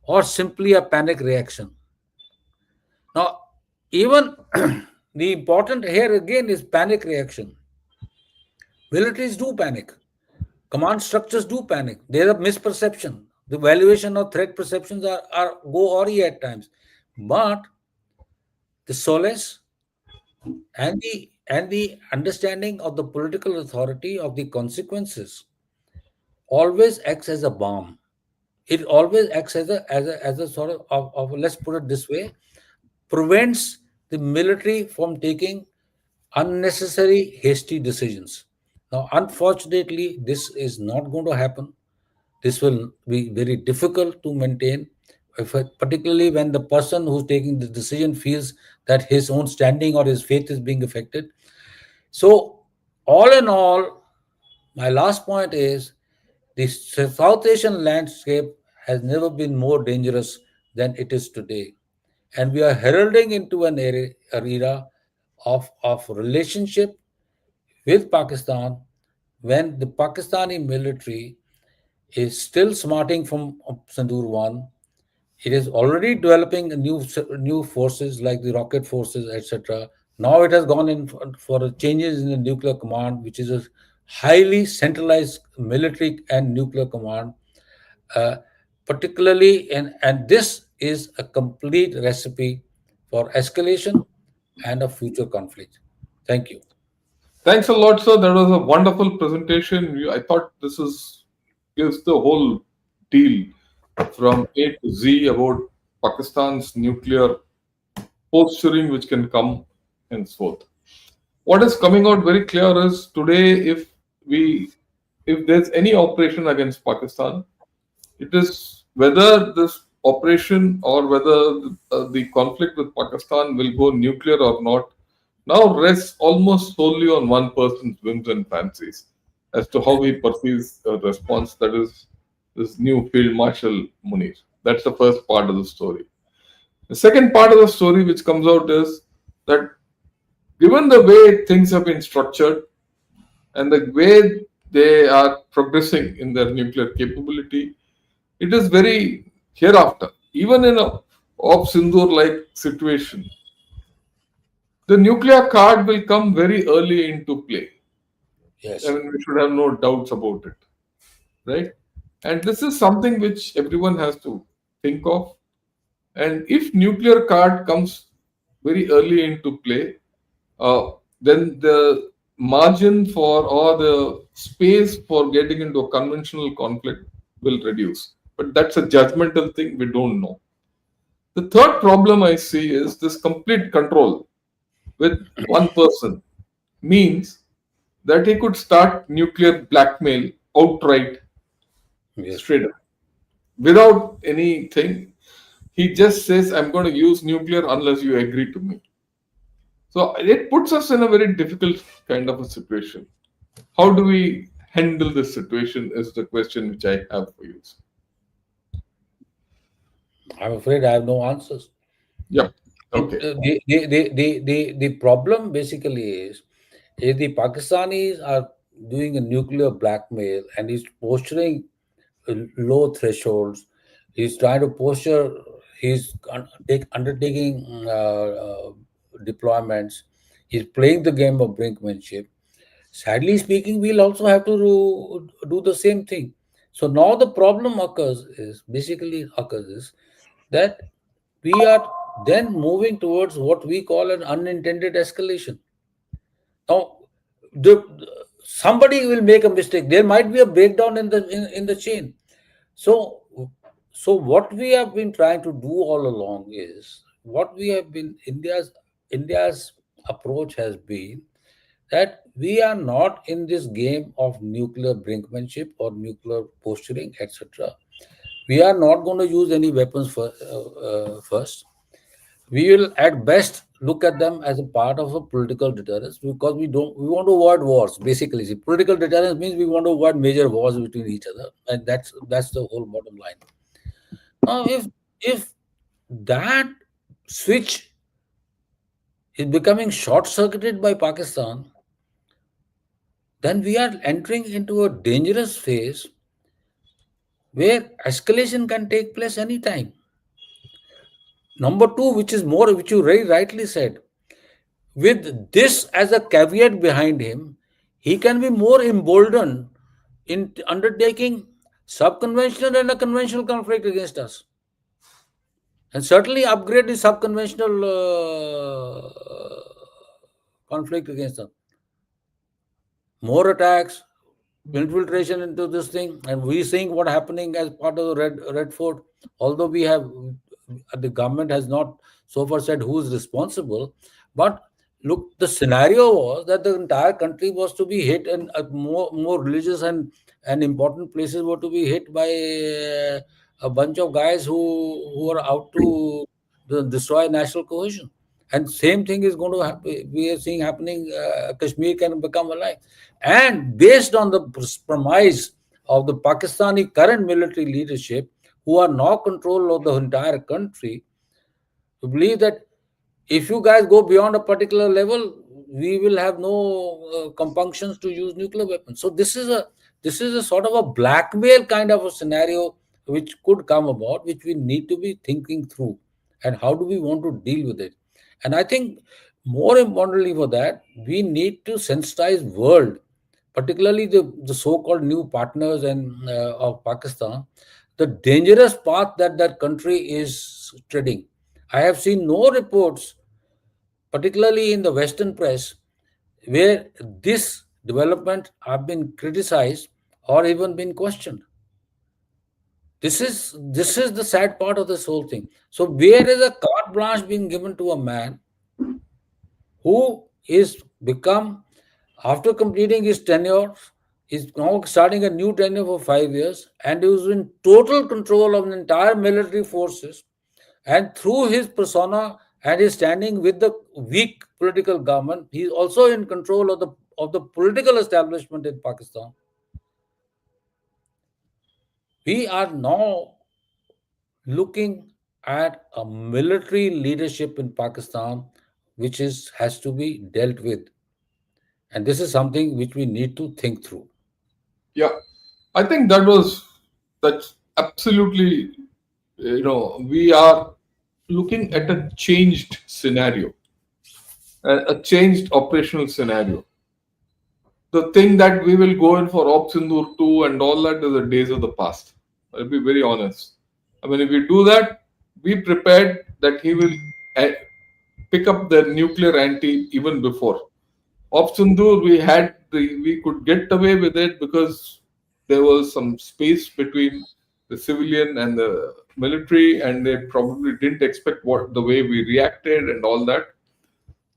B: or simply a panic reaction. Now, even the important here again is panic reaction. Militaries do panic. Command structures do panic. There are misperception. The valuation of threat perceptions are go awry at times. But the solace and the understanding of the political authority of the consequences always acts as a balm. It always acts as a sort of let's put it this way, prevents the military from taking unnecessary hasty decisions. Now, unfortunately, this is not going to happen. This will be very difficult to maintain particularly when the person who's taking the decision feels that his own standing or his faith is being affected. So, all in all, my last point is the South Asian landscape has never been more dangerous than it is today. And we are heralding into an era of relationship with Pakistan when the Pakistani military is still smarting from Sandur 1. It is already developing a new forces like the rocket forces, etc. Now it has gone in for changes in the nuclear command, which is a highly centralized military and nuclear command, uh, particularly, and this is a complete recipe for escalation and a future conflict. Thank you.
A: Thanks a lot, sir. That was a wonderful presentation. I thought this is gives the whole deal from A to Z about Pakistan's nuclear posturing, which can come henceforth. What is coming out very clear is today, we if there's any operation against Pakistan, it is whether this operation or whether the conflict with Pakistan will go nuclear or not now rests almost solely on one person's whims and fancies as to how he perceives a response. That is this new Field Marshal Munir. That's the first part of the story. The second part of the story which comes out is that given the way things have been structured and the way they are progressing in their nuclear capability, it is very hereafter, even in a Op Sindoor like situation, the nuclear card will come very early into play. I
B: Yes,
A: mean, we should have no doubts about it, right? And this is something which everyone has to think of. And if nuclear card comes very early into play, uh, then the margin for or the space for getting into a conventional conflict will reduce. But that's a judgmental thing. We don't know. The third problem I see is this complete control with one person means that he could start nuclear blackmail outright,
B: yes,
A: straight up, without anything. He just says, I'm going to use nuclear unless you agree to me. So it puts us in a very difficult kind of a situation. How do we handle this situation is the question which I have for you.
B: I'm afraid I have no answers.
A: Yep.
B: It,
A: Okay.
B: the problem basically is the Pakistanis are doing a nuclear blackmail and he's posturing low thresholds. He's trying to posture, he's undertaking deployments. He's playing the game of brinkmanship. Sadly speaking, we'll also have to do the same thing. So now the problem occurs is that we are then moving towards what we call an unintended escalation. Now, somebody will make a mistake. There might be a breakdown in the chain. So, so what we have been trying to do all along is what we have been India's approach has been that we are not in this game of nuclear brinkmanship or nuclear posturing, etc. We are not going to use any weapons first. We will at best look at them as a part of a political deterrence because we want to avoid wars. Basically, see, political deterrence means we want to avoid major wars between each other, and that's the whole bottom line. Now, if that switch is becoming short circuited by Pakistan, then we are entering into a dangerous phase where escalation can take place anytime. Number two, which you very rightly said, with this as a caveat behind him, he can be more emboldened in undertaking subconventional and a conventional conflict against us, and certainly upgrade the subconventional conflict against us. More attacks, infiltration into this thing, and we seeing what happening as part of the Red Fort. Although we have the government has not so far said who is responsible, but look, the scenario was that the entire country was to be hit, and more religious and important places were to be hit by a bunch of guys who are out to destroy national cohesion. And same thing is going to happen. We are seeing happening. Kashmir can become alive, and based on the premise of the Pakistani current military leadership, who are now control of the entire country, to believe that if you guys go beyond a particular level, we will have no compunctions to use nuclear weapons. So this is a sort of a blackmail kind of a scenario which could come about, which we need to be thinking through, and how do we want to deal with it. And I think more importantly for that, we need to sensitize world, particularly the so-called new partners and of Pakistan, the dangerous path that that country is treading. I have seen no reports, particularly in the Western press, where this development have been criticized or even been questioned. This is the sad part of this whole thing. So where is a carte blanche being given to a man who is become, after completing his tenure, is now starting a new tenure for 5 years, and he was in total control of the entire military forces, and through his persona and his standing with the weak political government, he is also in control of the political establishment in Pakistan. We are now looking at a military leadership in Pakistan which is has to be dealt with. And this is something which we need to think through.
A: Yeah, I think that's absolutely, we are looking at a changed scenario, a changed operational scenario. The thing that we will go in for Op Sindoor 2 and all that is the days of the past. I'll be very honest. I mean, if we do that, be prepared that he will eh, pick up the nuclear ante even before. Op Sindoor, we could get away with it because there was some space between the civilian and the military, and they probably didn't expect what the way we reacted and all that.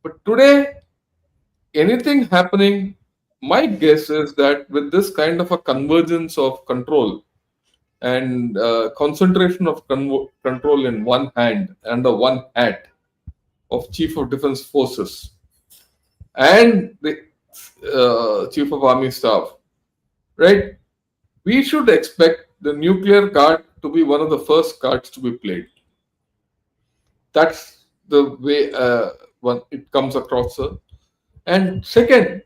A: But today, anything happening, my guess is that with this kind of a convergence of control and concentration of control in one hand under one hat of Chief of Defense Forces and the Chief of Army Staff, right? We should expect the nuclear card to be one of the first cards to be played. That's the way one it comes across, sir. And second,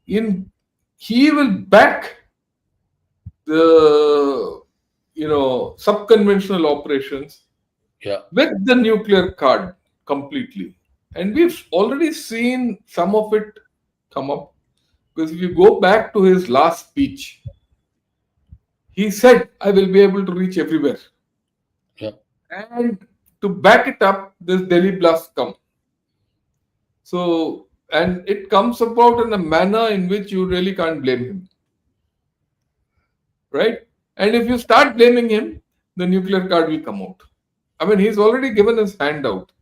A: in he will back the subconventional operations
B: Yeah,
A: with the nuclear card completely. And we've already seen some of it come up, because if you go back to his last speech, he said, I will be able to reach everywhere.
B: yeah,
A: And to back it up, this Delhi blast come. So, and it comes about in a manner in which you really can't blame him, right? And if you start blaming him, the nuclear card will come out. I mean, he's already given his hand out.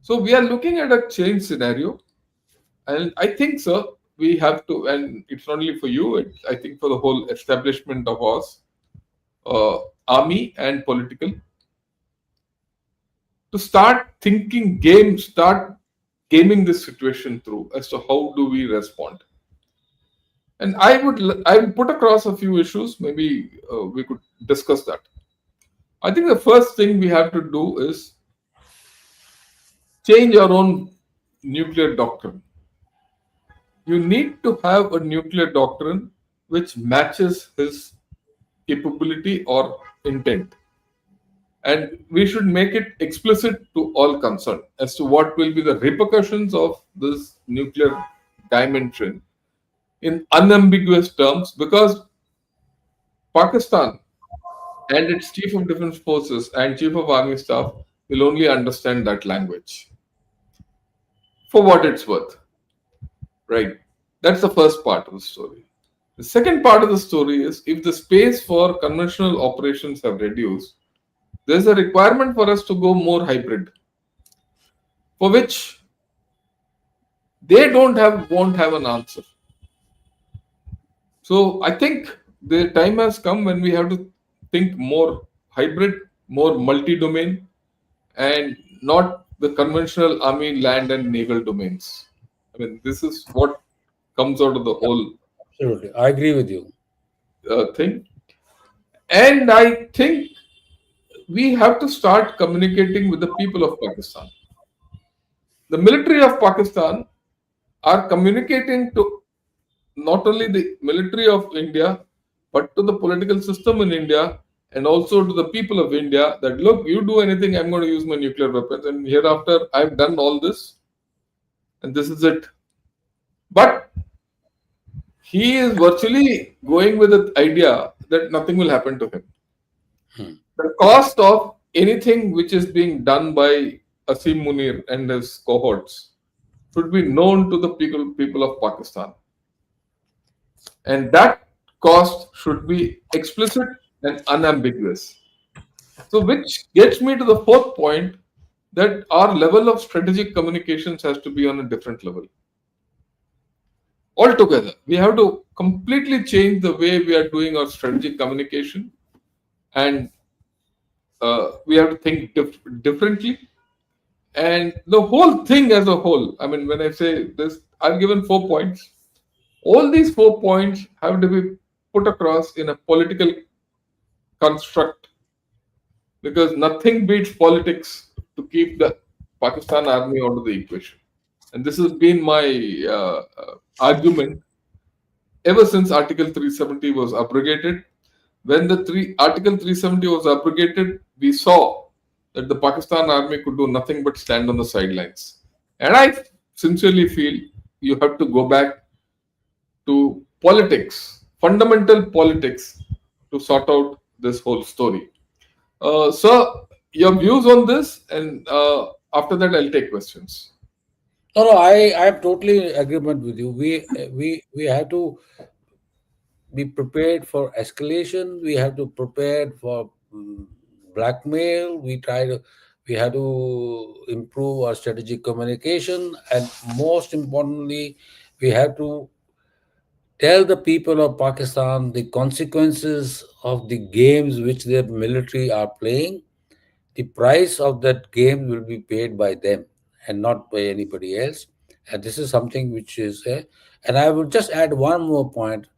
A: So we are looking at a change scenario, and I think, sir, we have to, and it's not only for you. I think for the whole establishment of us, army and political, to start thinking start gaming this situation through as to how do we respond. And I would put across a few issues. Maybe we could discuss that. I think the first thing we have to do is change our own nuclear doctrine. You need to have a nuclear doctrine which matches his capability or intent. And we should make it explicit to all concerned as to what will be the repercussions of this nuclear dimension in unambiguous terms, because Pakistan and its Chief of Defense Forces and Chief of Army Staff will only understand that language for what it's worth. Right? That's the first part of the story. The second part of the story is, if the space for conventional operations have reduced, there's a requirement for us to go more hybrid, for which they won't have an answer. So I think the time has come when we have to think more hybrid, more multi-domain, and not the conventional army, land, and naval domains. I mean, this is what comes out of the whole
B: Absolutely. I agree with you.
A: thing. And I think we have to start communicating with the people of Pakistan. The military of Pakistan are communicating to not only the military of India, but to the political system in India and also to the people of India that look, you do anything, I'm going to use my nuclear weapons, and hereafter I've done all this, and this is it. But he is virtually going with the idea that nothing will happen to him.
B: Hmm.
A: The cost of anything which is being done by Asim Munir and his cohorts should be known to the people of Pakistan. And that cost should be explicit and unambiguous. So, which gets me to the fourth point that our level of strategic communications has to be on a different level. Altogether, we have to completely change the way we are doing our strategic communication, and we have to think differently. And the whole thing as a whole, I mean, when I say this, I've given 4 points. All these 4 points have to be put across in a political construct because nothing beats politics to keep the Pakistan army out of the equation. And this has been my argument ever since Article 370 was abrogated. When Article 370 was abrogated, we saw that the Pakistan army could do nothing but stand on the sidelines. And I sincerely feel you have to go back to politics, fundamental politics, to sort out this whole story. Sir, your views on this, and after that, I'll take questions.
B: No, no, I am totally in agreement with you. We have to be prepared for escalation. We have to prepare for blackmail. We have to improve our strategic communication, and most importantly, we have to tell the people of Pakistan the consequences of the games which their military are playing. The price of that game will be paid by them and not by anybody else. And this is something which is, and I will just add one more point.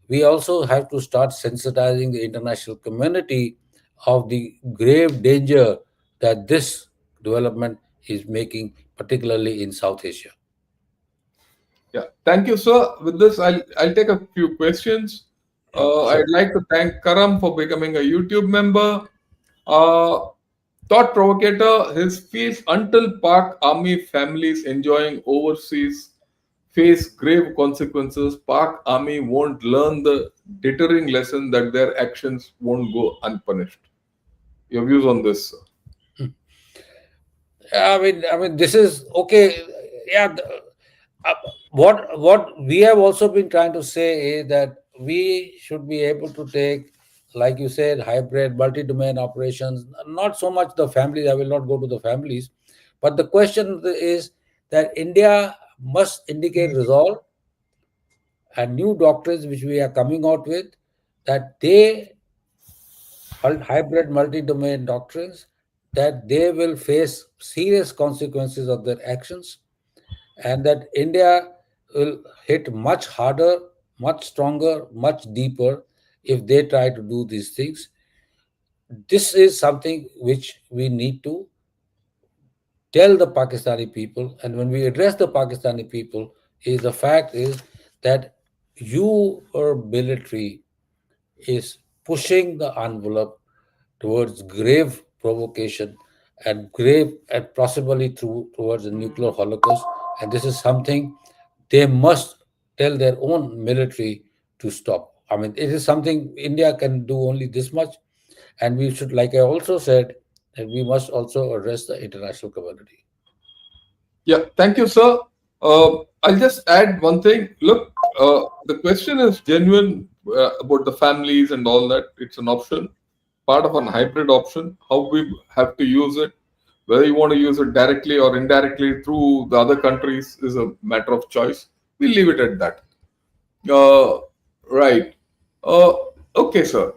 B: We also have to start sensitizing the international community of the grave danger that this development is making, particularly in South Asia.
A: Yeah, thank you, sir. With this, I'll take a few questions.
B: Sure.
A: I'd like to thank Karam for becoming a YouTube member. Uh, Thought provocator, his feels until Pak army families enjoying overseas face grave consequences, Pak army won't learn the deterring lesson that their actions won't go unpunished. Your views on this, sir?
B: I mean, this is okay. Yeah. Uh, what we have also been trying to say is that we should be able to take, like you said, hybrid, multi-domain operations. Not so much the families. I will not go to the families, but the question is that India must indicate resolve and new doctrines which we are coming out with, that they hybrid multi-domain doctrines, that they will face serious consequences of their actions, and that India will hit much harder, much stronger, much deeper if they try to do these things. This is something which we need to tell the Pakistani people, and when we address the Pakistani people, is the fact is that your military is pushing the envelope towards grave provocation and grave and possibly through towards a nuclear holocaust. And this is something they must tell their own military to stop. I mean, it is something India can do only this much, and we should, like I also said, that we must also address the international community.
A: Yeah, thank you, sir. I'll just add one thing. Look, the question is genuine about the families and all that. It's an option, part of an hybrid option. How we have to use it, whether you want to use it directly or indirectly through the other countries, is a matter of choice. We'll leave it at that. Uh, right. Uh, okay, sir.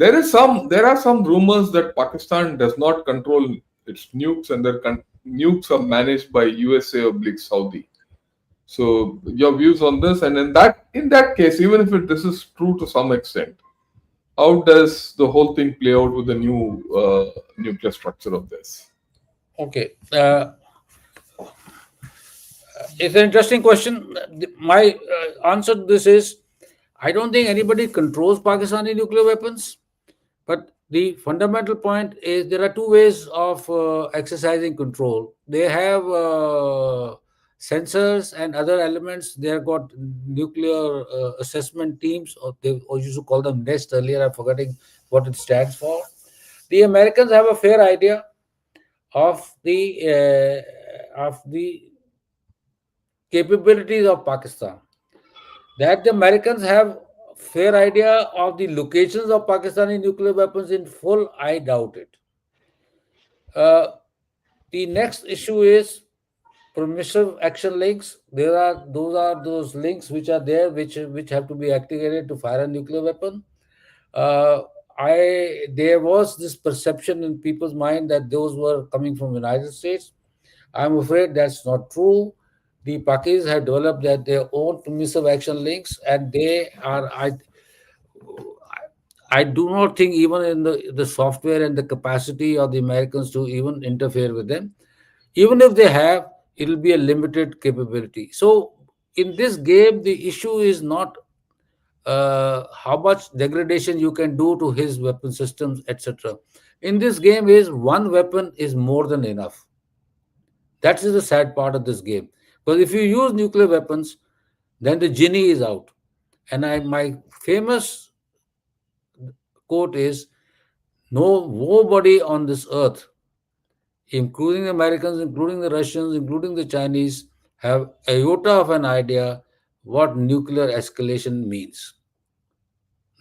A: there are some rumors that Pakistan does not control its nukes, and their nukes are managed by USA oblique Saudi. So your views on this, and in that case, even if this is true to some extent, how does the whole thing play out with the new nuclear structure of this?
B: Okay. It's an interesting question. My answer to this is I don't think anybody controls Pakistani nuclear weapons. But the fundamental point is there are two ways of exercising control. They have sensors and other elements. They have got nuclear assessment teams, or used to call them NEST earlier. I'm forgetting what it stands for. The Americans have a fair idea of the capabilities of Pakistan. That the Americans have fair idea of the locations of Pakistani nuclear weapons in full, I doubt it. Uh, the next issue is permissive action links. Those links which are there, which have to be activated to fire a nuclear weapon. Uh, I There was this perception in people's mind that those were coming from United States. I'm afraid that's not true. The Pakis have developed their own permissive action links, and they are. I do not think even in the software and the capacity of the Americans to even interfere with them. Even if they have, it will be a limited capability. So in this game, the issue is not how much degradation you can do to his weapon systems, etc. In this game, is one weapon is more than enough. That is the sad part of this game. Because if you use nuclear weapons, then the genie is out. And my famous quote is, nobody on this earth, including the Americans, including the Russians, including the Chinese, have a iota of an idea what nuclear escalation means.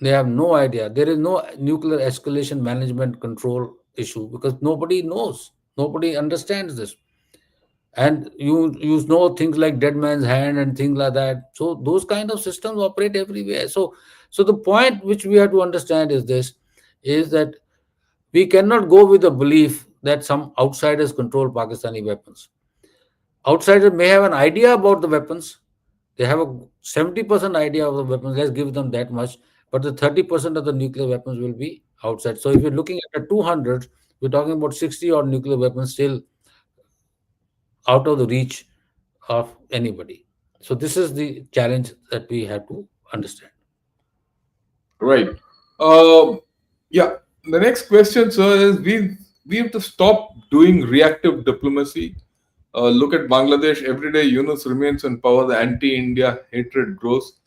B: They have no idea. There is no nuclear escalation management control issue because nobody knows. Nobody understands this. And you know things like dead man's hand and things like that. So those kind of systems operate everywhere. So the point which we have to understand is this: is that we cannot go with the belief that some outsiders control Pakistani weapons. Outsiders may have an idea about the weapons. They have a 70% idea of the weapons. Let's give them that much. But the 30% of the nuclear weapons will be outside. So if you're looking at the 200, we're talking about 60 odd nuclear weapons still out of the reach of anybody. So this is the challenge that we have to understand.
A: Right. Um, yeah. The next question, sir, is we have to stop doing reactive diplomacy. Look at Bangladesh. Every day Yunus remains in power. The anti-India hatred grows.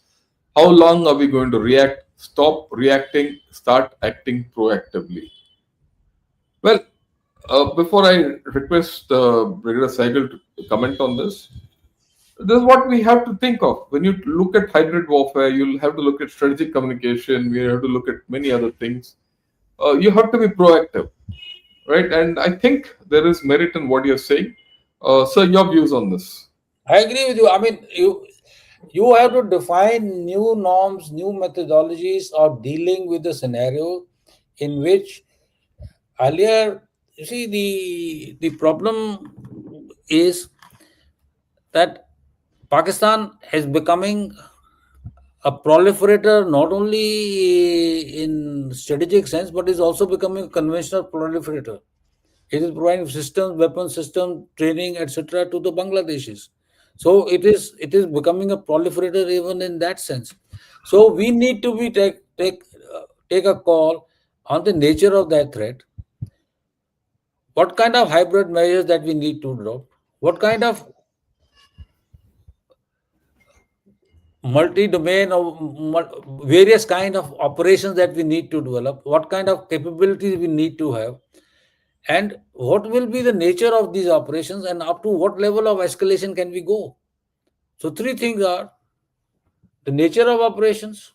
A: How long are we going to react? Stop reacting. Start acting proactively. Well, before I request Brigadier Sahgal to comment on this is what we have to think of. When you look at hybrid warfare, you'll have to look at strategic communication. You have to look at many other things. You have to be proactive, right? And I think there is merit in what you're saying. Sir, your views on this?
B: I agree with you. I mean, you have to define new norms, new methodologies of dealing with the scenario in which earlier, you see, the problem is that Pakistan is becoming a proliferator not only in strategic sense but is also becoming a conventional proliferator. It is providing systems, weapon systems, training, etc. to the Bangladeshis. So it is becoming a proliferator even in that sense. So we need to be take a call on the nature of that threat. What kind of hybrid measures that we need to adopt? What kind of multi-domain or various kind of operations that we need to develop? What kind of capabilities we need to have? And what will be the nature of these operations and up to what level of escalation can we go? So three things are the nature of operations,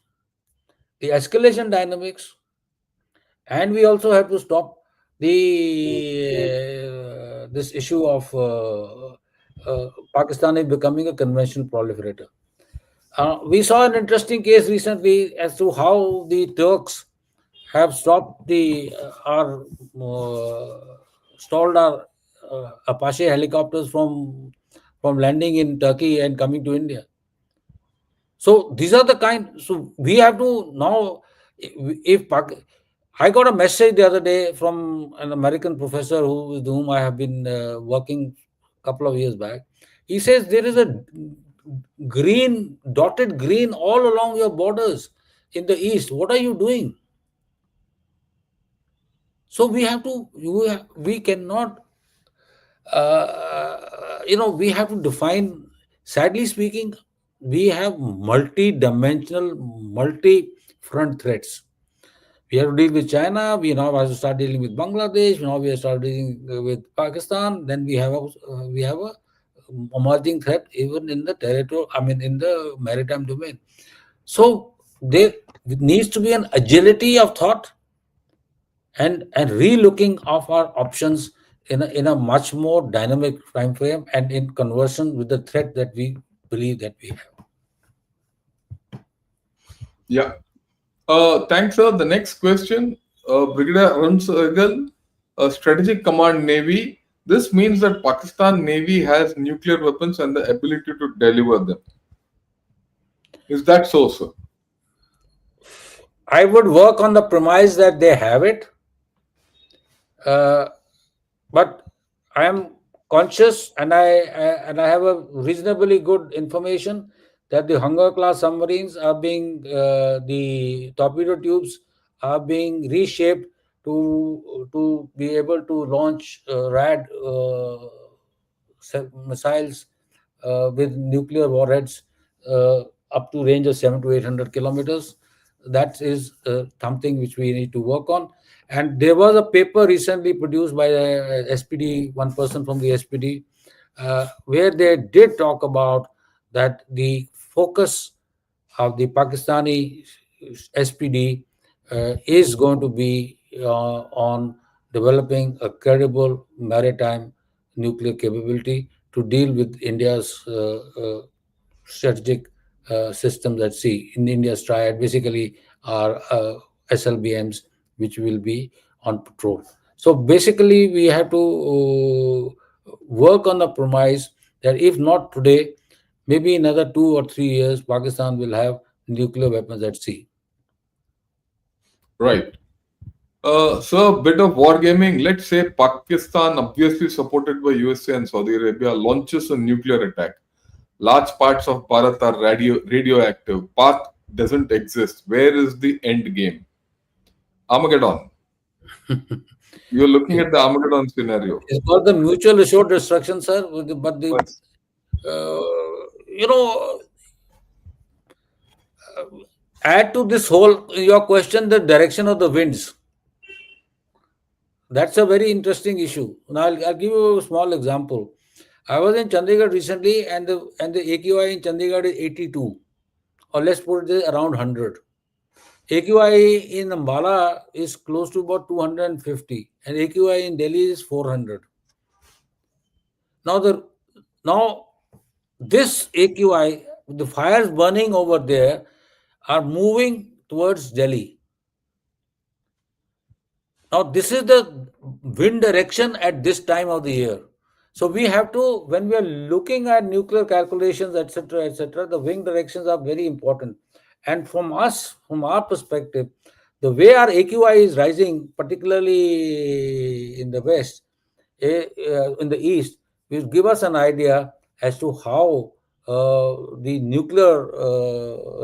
B: the escalation dynamics, and we also have to stop the this issue of Pakistan is becoming a conventional proliferator. We saw an interesting case recently as to how the Turks have stopped the our stalled our Apache helicopters from landing in Turkey and coming to India. So these are the kind. So we have to now. If I got a message the other day from an American professor with whom I have been working a couple of years back. He says there is a green dotted green all along your borders in the east. What are you doing? So we have to. We cannot. We have to define. Sadly speaking, we have multi-dimensional, multi-front threats. We have to deal with China. We now have to start dealing with Bangladesh. Now we have started dealing with Pakistan. Then we have a emerging threat even in the territorial. I mean, in the maritime domain. So there needs to be an agility of thought and relooking of our options in a much more dynamic time frame and in conversion with the threat that we believe that we have.
A: Yeah. Thanks, sir. The next question, Brigadier Arun Sahgal, Strategic Command Navy. This means that Pakistan Navy has nuclear weapons and the ability to deliver them. Is that so, sir?
B: I would work on the premise that they have it, uh, but I am conscious and I have a reasonably good information that the Hunger class submarines are being the torpedo tubes are being reshaped to be able to launch rad missiles with nuclear warheads up to range of 700 to 800 kilometers. That is something which we need to work on. And there was a paper recently produced by the SPD, one person from the SPD, where they did talk about that the focus of the Pakistani SPD is going to be on developing a credible maritime nuclear capability to deal with India's strategic systems at sea. In India's triad, basically, are SLBMs, which will be on patrol. So basically, we have to work on the premise that if not today, maybe in another 2 or 3 years, Pakistan will have nuclear weapons at sea.
A: Right. So, a bit of wargaming. Let's say Pakistan, obviously supported by USA and Saudi Arabia, launches a nuclear attack. Large parts of Bharat are radioactive. Pak doesn't exist. Where is the end game? Armageddon. You're looking at the Armageddon scenario.
B: It's got the mutual assured destruction, sir. But the
A: But
B: you know, add to this whole your question the direction of the winds. That's a very interesting issue. Now I'll give you a small example. I was in Chandigarh recently, and the AQI in Chandigarh is 82, or let's put it around 100. AQI in Ambala is close to about 250, and AQI in Delhi is 400. Now now this AQI, the fires burning over there, are moving towards Delhi. Now, this is the wind direction at this time of the year. So we have to, when we are looking at nuclear calculations, etc., the wind directions are very important. And from us, from our perspective, the way our AQI is rising, particularly in the west, in the east, will give us an idea as to how the nuclear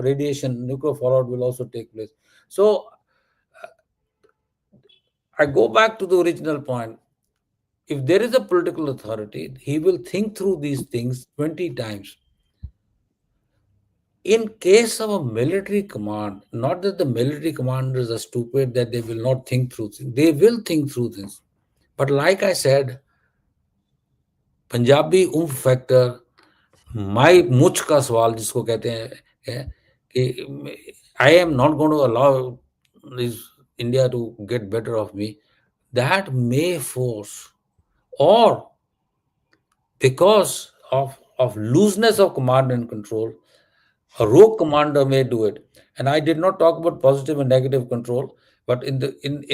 B: radiation, nuclear fallout will also take place. So I go back to the original point. If there is a political authority, he will think through these things 20 times. In case of a military command, not that the military commanders are stupid, that they will not think through things. They will think through things. But like I said, Punjabi oomph factor, my मुझ का सवाल जिसको कहते हैं है कि I am not going to allow this India to get better of me. That may force, or because of looseness of command and control, a rogue commander may do it. And I did not talk about positive and negative control, But in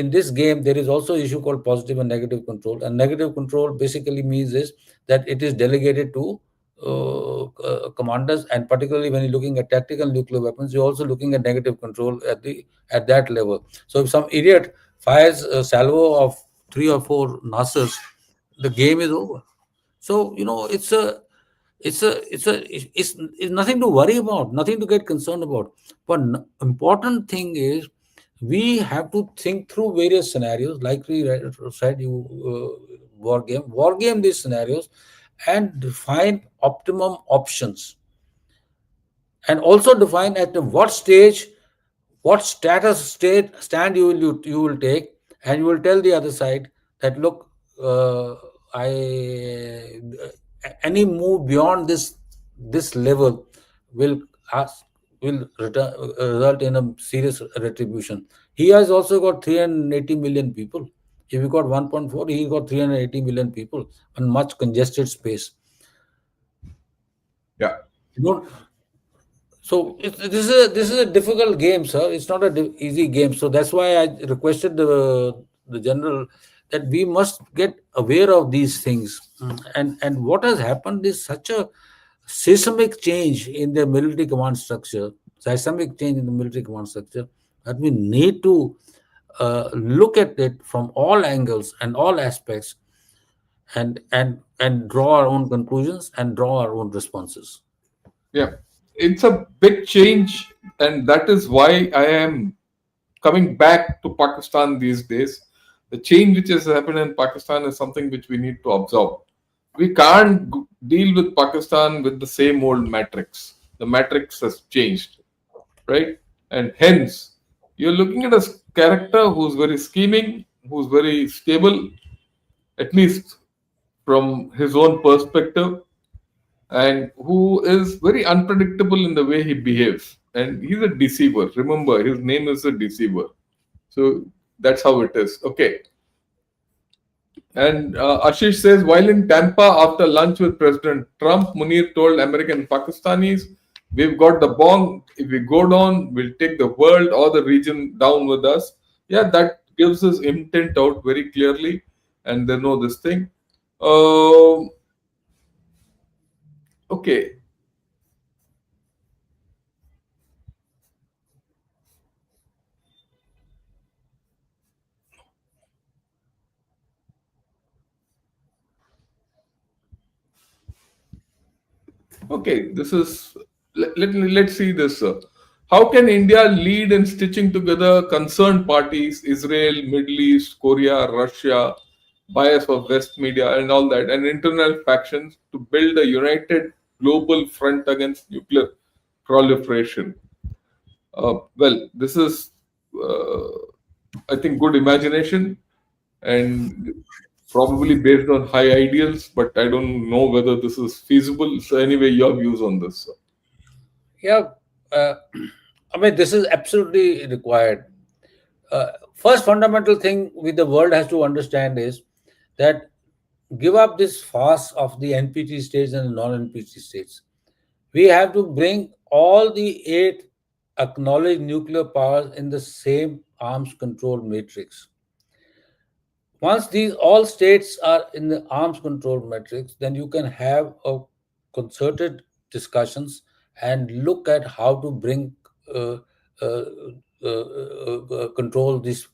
B: this game, there is also issue called positive and negative control. And negative control basically means is that it is delegated to commanders, and particularly when you're looking at tactical nuclear weapons, you're also looking at negative control at that level. So if some idiot fires a salvo of 3 or 4 nasers, the game is over. So it's nothing to worry about, nothing to get concerned about. But important thing is we have to think through various scenarios, like we said, war game these scenarios, and define optimum options, and also define at what stage, what stand you will take, and you will tell the other side that look, I any move beyond this level will ask, will result in a serious retribution. He has also got 380 million people. If he got 1.4, he got 380 million people on much congested space.
A: Yeah.
B: You don't So this is a difficult game, sir. It's not a easy game. So that's why I requested the general that we must get aware of these things. And what has happened is such a seismic change in the military command structure, seismic change in the military command structure, that we need to look at it from all angles and all aspects, and draw our own conclusions and draw our own responses.
A: Yeah, it's a big change, and that is why I am coming back to Pakistan these days. The change which has happened in Pakistan is something which we need to observe. We can't deal with Pakistan with the same old matrix. The matrix has changed, right? And hence, you're looking at a character who's very scheming, who's very stable, at least from his own perspective, and who is very unpredictable in the way he behaves. And he's a deceiver. Remember, his name is a deceiver. So that's how it is. Okay. And Ashish says, while in Tampa after lunch with President Trump, Munir told American Pakistanis, we've got the bomb. If we go down, we'll take the world or the region down with us. Yeah, that gives his intent out very clearly. And they know this thing. Okay. Okay, this is let's see this. How can India lead in stitching together concerned parties, Israel, Middle East, Korea, Russia, bias of West media, and all that, and internal factions to build a united global front against nuclear proliferation? Well, this is, I think, good imagination and probably based on high ideals, but I don't know whether this is feasible. So, anyway, your views on this?
B: Yeah, uh, I mean, this is absolutely required. First fundamental thing with the world has to understand is that give up this farce of the NPT states and the non-NPT states. We have to bring all the 8 acknowledged nuclear powers in the same arms control matrix. Once these all states are in the arms control matrix, then you can have a concerted discussions and look at how to bring uh, uh, control this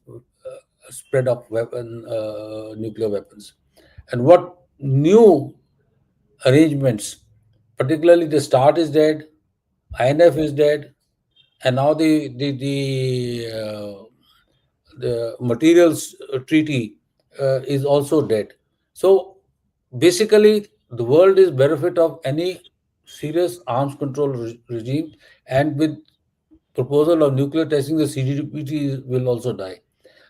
B: spread of nuclear weapons, and what new arrangements, particularly the START is dead, INF is dead, and now the materials treaty is also dead. So basically, the world is benefit of any serious arms control regime, and with proposal of nuclear testing, the CDPT will also die.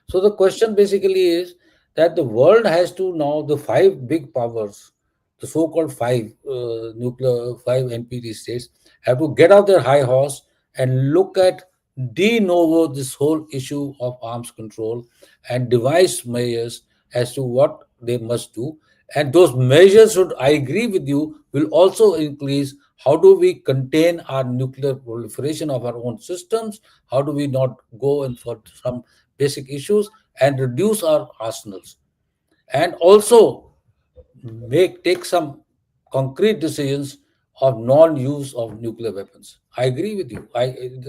B: So the question basically is that the world has to now, the 5 big powers, the so-called five NPT states, have to get off their high horse and look at de novo this whole issue of arms control and devise measures as to what they must do. And those measures should, I agree with you, will also increase How do we contain our nuclear proliferation of our own systems? How do we not go in for some basic issues and reduce our arsenals? And also take some concrete decisions of non-use of nuclear weapons. I agree with you.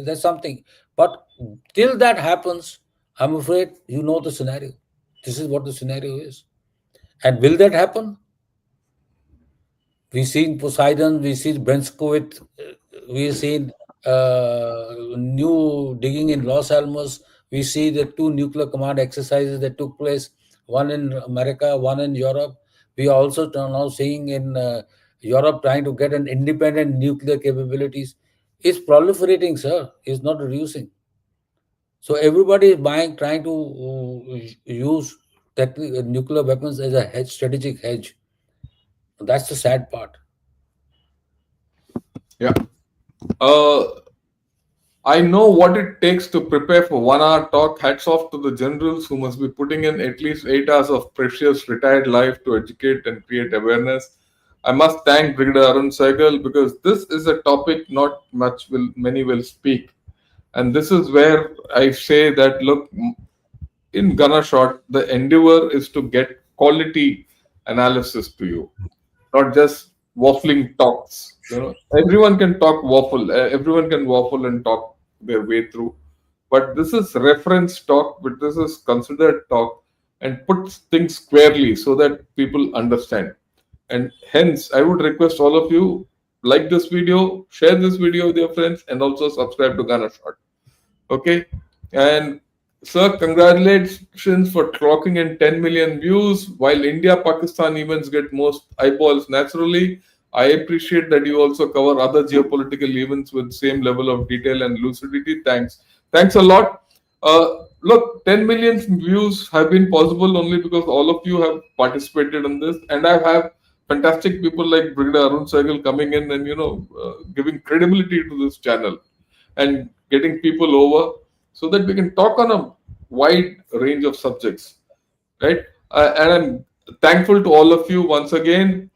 B: That's something. But till that happens, I'm afraid you know the scenario. This is what the scenario is. And will that happen? We've seen Poseidon, we've seen Brenskowit, we've seen new digging in Los Alamos. We see the two nuclear command exercises that took place, one in America, one in Europe. We are also now seeing in Europe trying to get an independent nuclear capabilities. It's proliferating, sir. It's not reducing. So everybody is buying, trying to use nuclear weapons as a hedge, strategic hedge. That's the sad part.
A: Yeah. Uh, I know what it takes to prepare for 1 hour talk. Hats off to the generals who must be putting in at least 8 hours of precious retired life to educate and create awareness. I must thank Brigadier Arun Sahgal because this is a topic not much will many will speak, and this is where I say that look, in Gunner Shot, the endeavor is to get quality analysis to you, not just waffling talks. Everyone can talk waffle. Everyone can waffle and talk their way through. But this is reference talk. But this is considered talk and puts things squarely so that people understand. And hence, I would request all of you like this video, share this video with your friends, and also subscribe to Ghana Shot. Okay, and sir, congratulations for clocking in 10 million views. While India Pakistan events get most eyeballs naturally, I appreciate that you also cover other geopolitical events with same level of detail and lucidity. Thanks a lot. Look, 10 million views have been possible only because all of you have participated in this, and I have fantastic people like Brigadier Arun Sahgal coming in and giving credibility to this channel and getting people over so that we can talk on a wide range of subjects, right? And I'm thankful to all of you once again.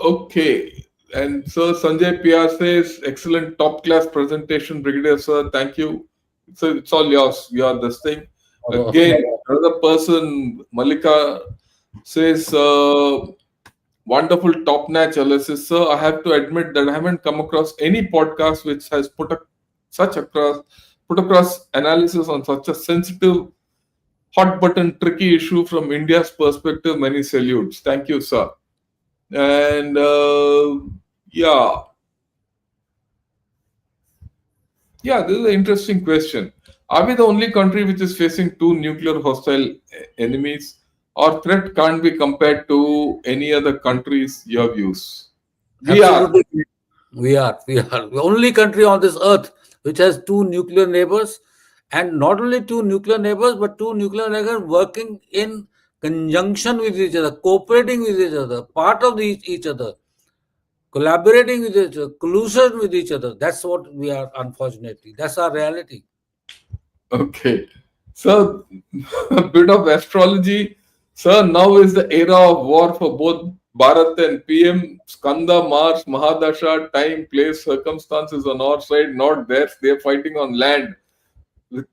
A: Okay. And Sir Sanjay PR says, excellent top class presentation, Brigadier Sir. Thank you. So it's all yours. You are this thing. Again, another person, Malika, says, wonderful top notch analysis, sir. I have to admit that I haven't come across any podcast which has put across analysis on such a sensitive, hot button, tricky issue from India's perspective. Many salutes. Thank you, sir. And yeah, this is an interesting question. Are we the only country which is facing two nuclear hostile enemies? Our threat can't be compared to any other countries. Your views? We are.
B: Absolutely. We are. We are the only country on this earth which has two nuclear neighbors, and not only two nuclear neighbors, but two nuclear neighbors working in conjunction with each other, cooperating with each other, part of each other, collaborating with each other, collusion with each other. That's what we are, unfortunately. That's our reality.
A: Okay. So, a bit of astrology. Sir, now is the era of war for both Bharat and PM. Skanda, Mars, Mahadasha, time, place, circumstances on our side, not theirs. They're fighting on land.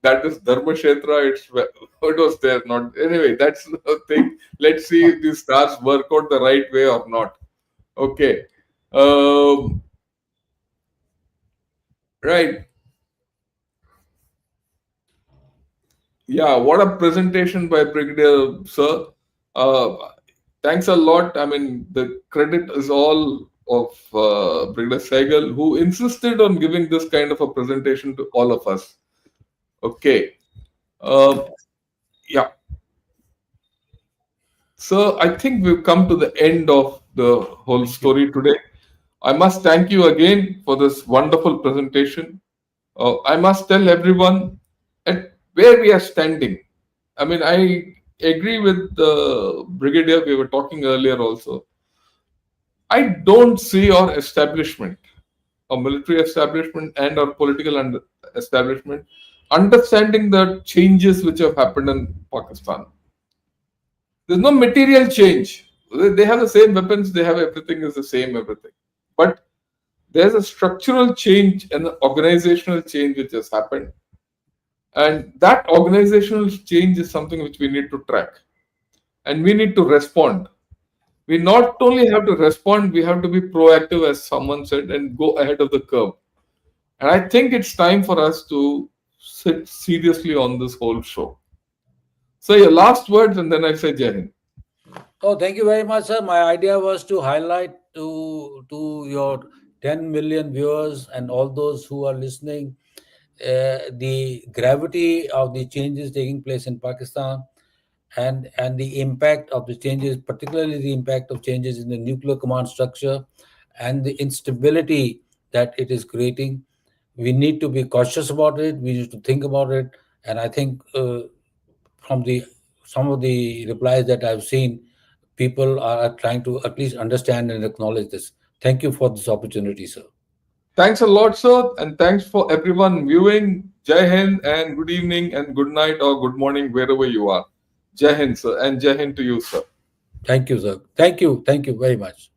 A: That is Dharmashetra. It was there, not. Anyway, that's the thing. Let's see if these stars work out the right way or not. Okay. Right. Yeah, what a presentation by Brigadier Sir. Uh, Thanks a lot. I mean, the credit is all of Brigadier Sahgal, who insisted on giving this kind of a presentation to all of us. Okay. Yeah. So I think we've come to the end of the whole story today. I must thank you again for this wonderful presentation. I must tell everyone at where we are standing. I mean, I agree with the Brigadier. We were talking earlier also. I don't see our establishment, our military establishment and our political establishment, understanding the changes which have happened in Pakistan. There's no material change. They have the same weapons, they have everything is the same everything. But there's a structural change and an organizational change which has happened. And that organizational change is something which we need to track and we need to respond. We not only have to respond, we have to be proactive, as someone said, and go ahead of the curve. And I think it's time for us to sit seriously on this whole show. So, your last words, and then I say Jai Hind.
B: Oh, thank you very much, sir. My idea was to highlight to your 10 million viewers and all those who are listening the gravity of the changes taking place in Pakistan, and the impact of the changes, particularly the impact of changes in the nuclear command structure and the instability that it is creating. We need to be cautious about it. We need to think about it, and I think from the some of the replies that I've seen, people are trying to at least understand and acknowledge this. Thank you for this opportunity, sir.
A: Thanks a lot, sir, and thanks for everyone viewing. Jai Hind, and good evening, and good night, or good morning, wherever you are. Jai Hind, sir, and Jai Hind to you, sir.
B: Thank you, sir. Thank you. Thank you very much.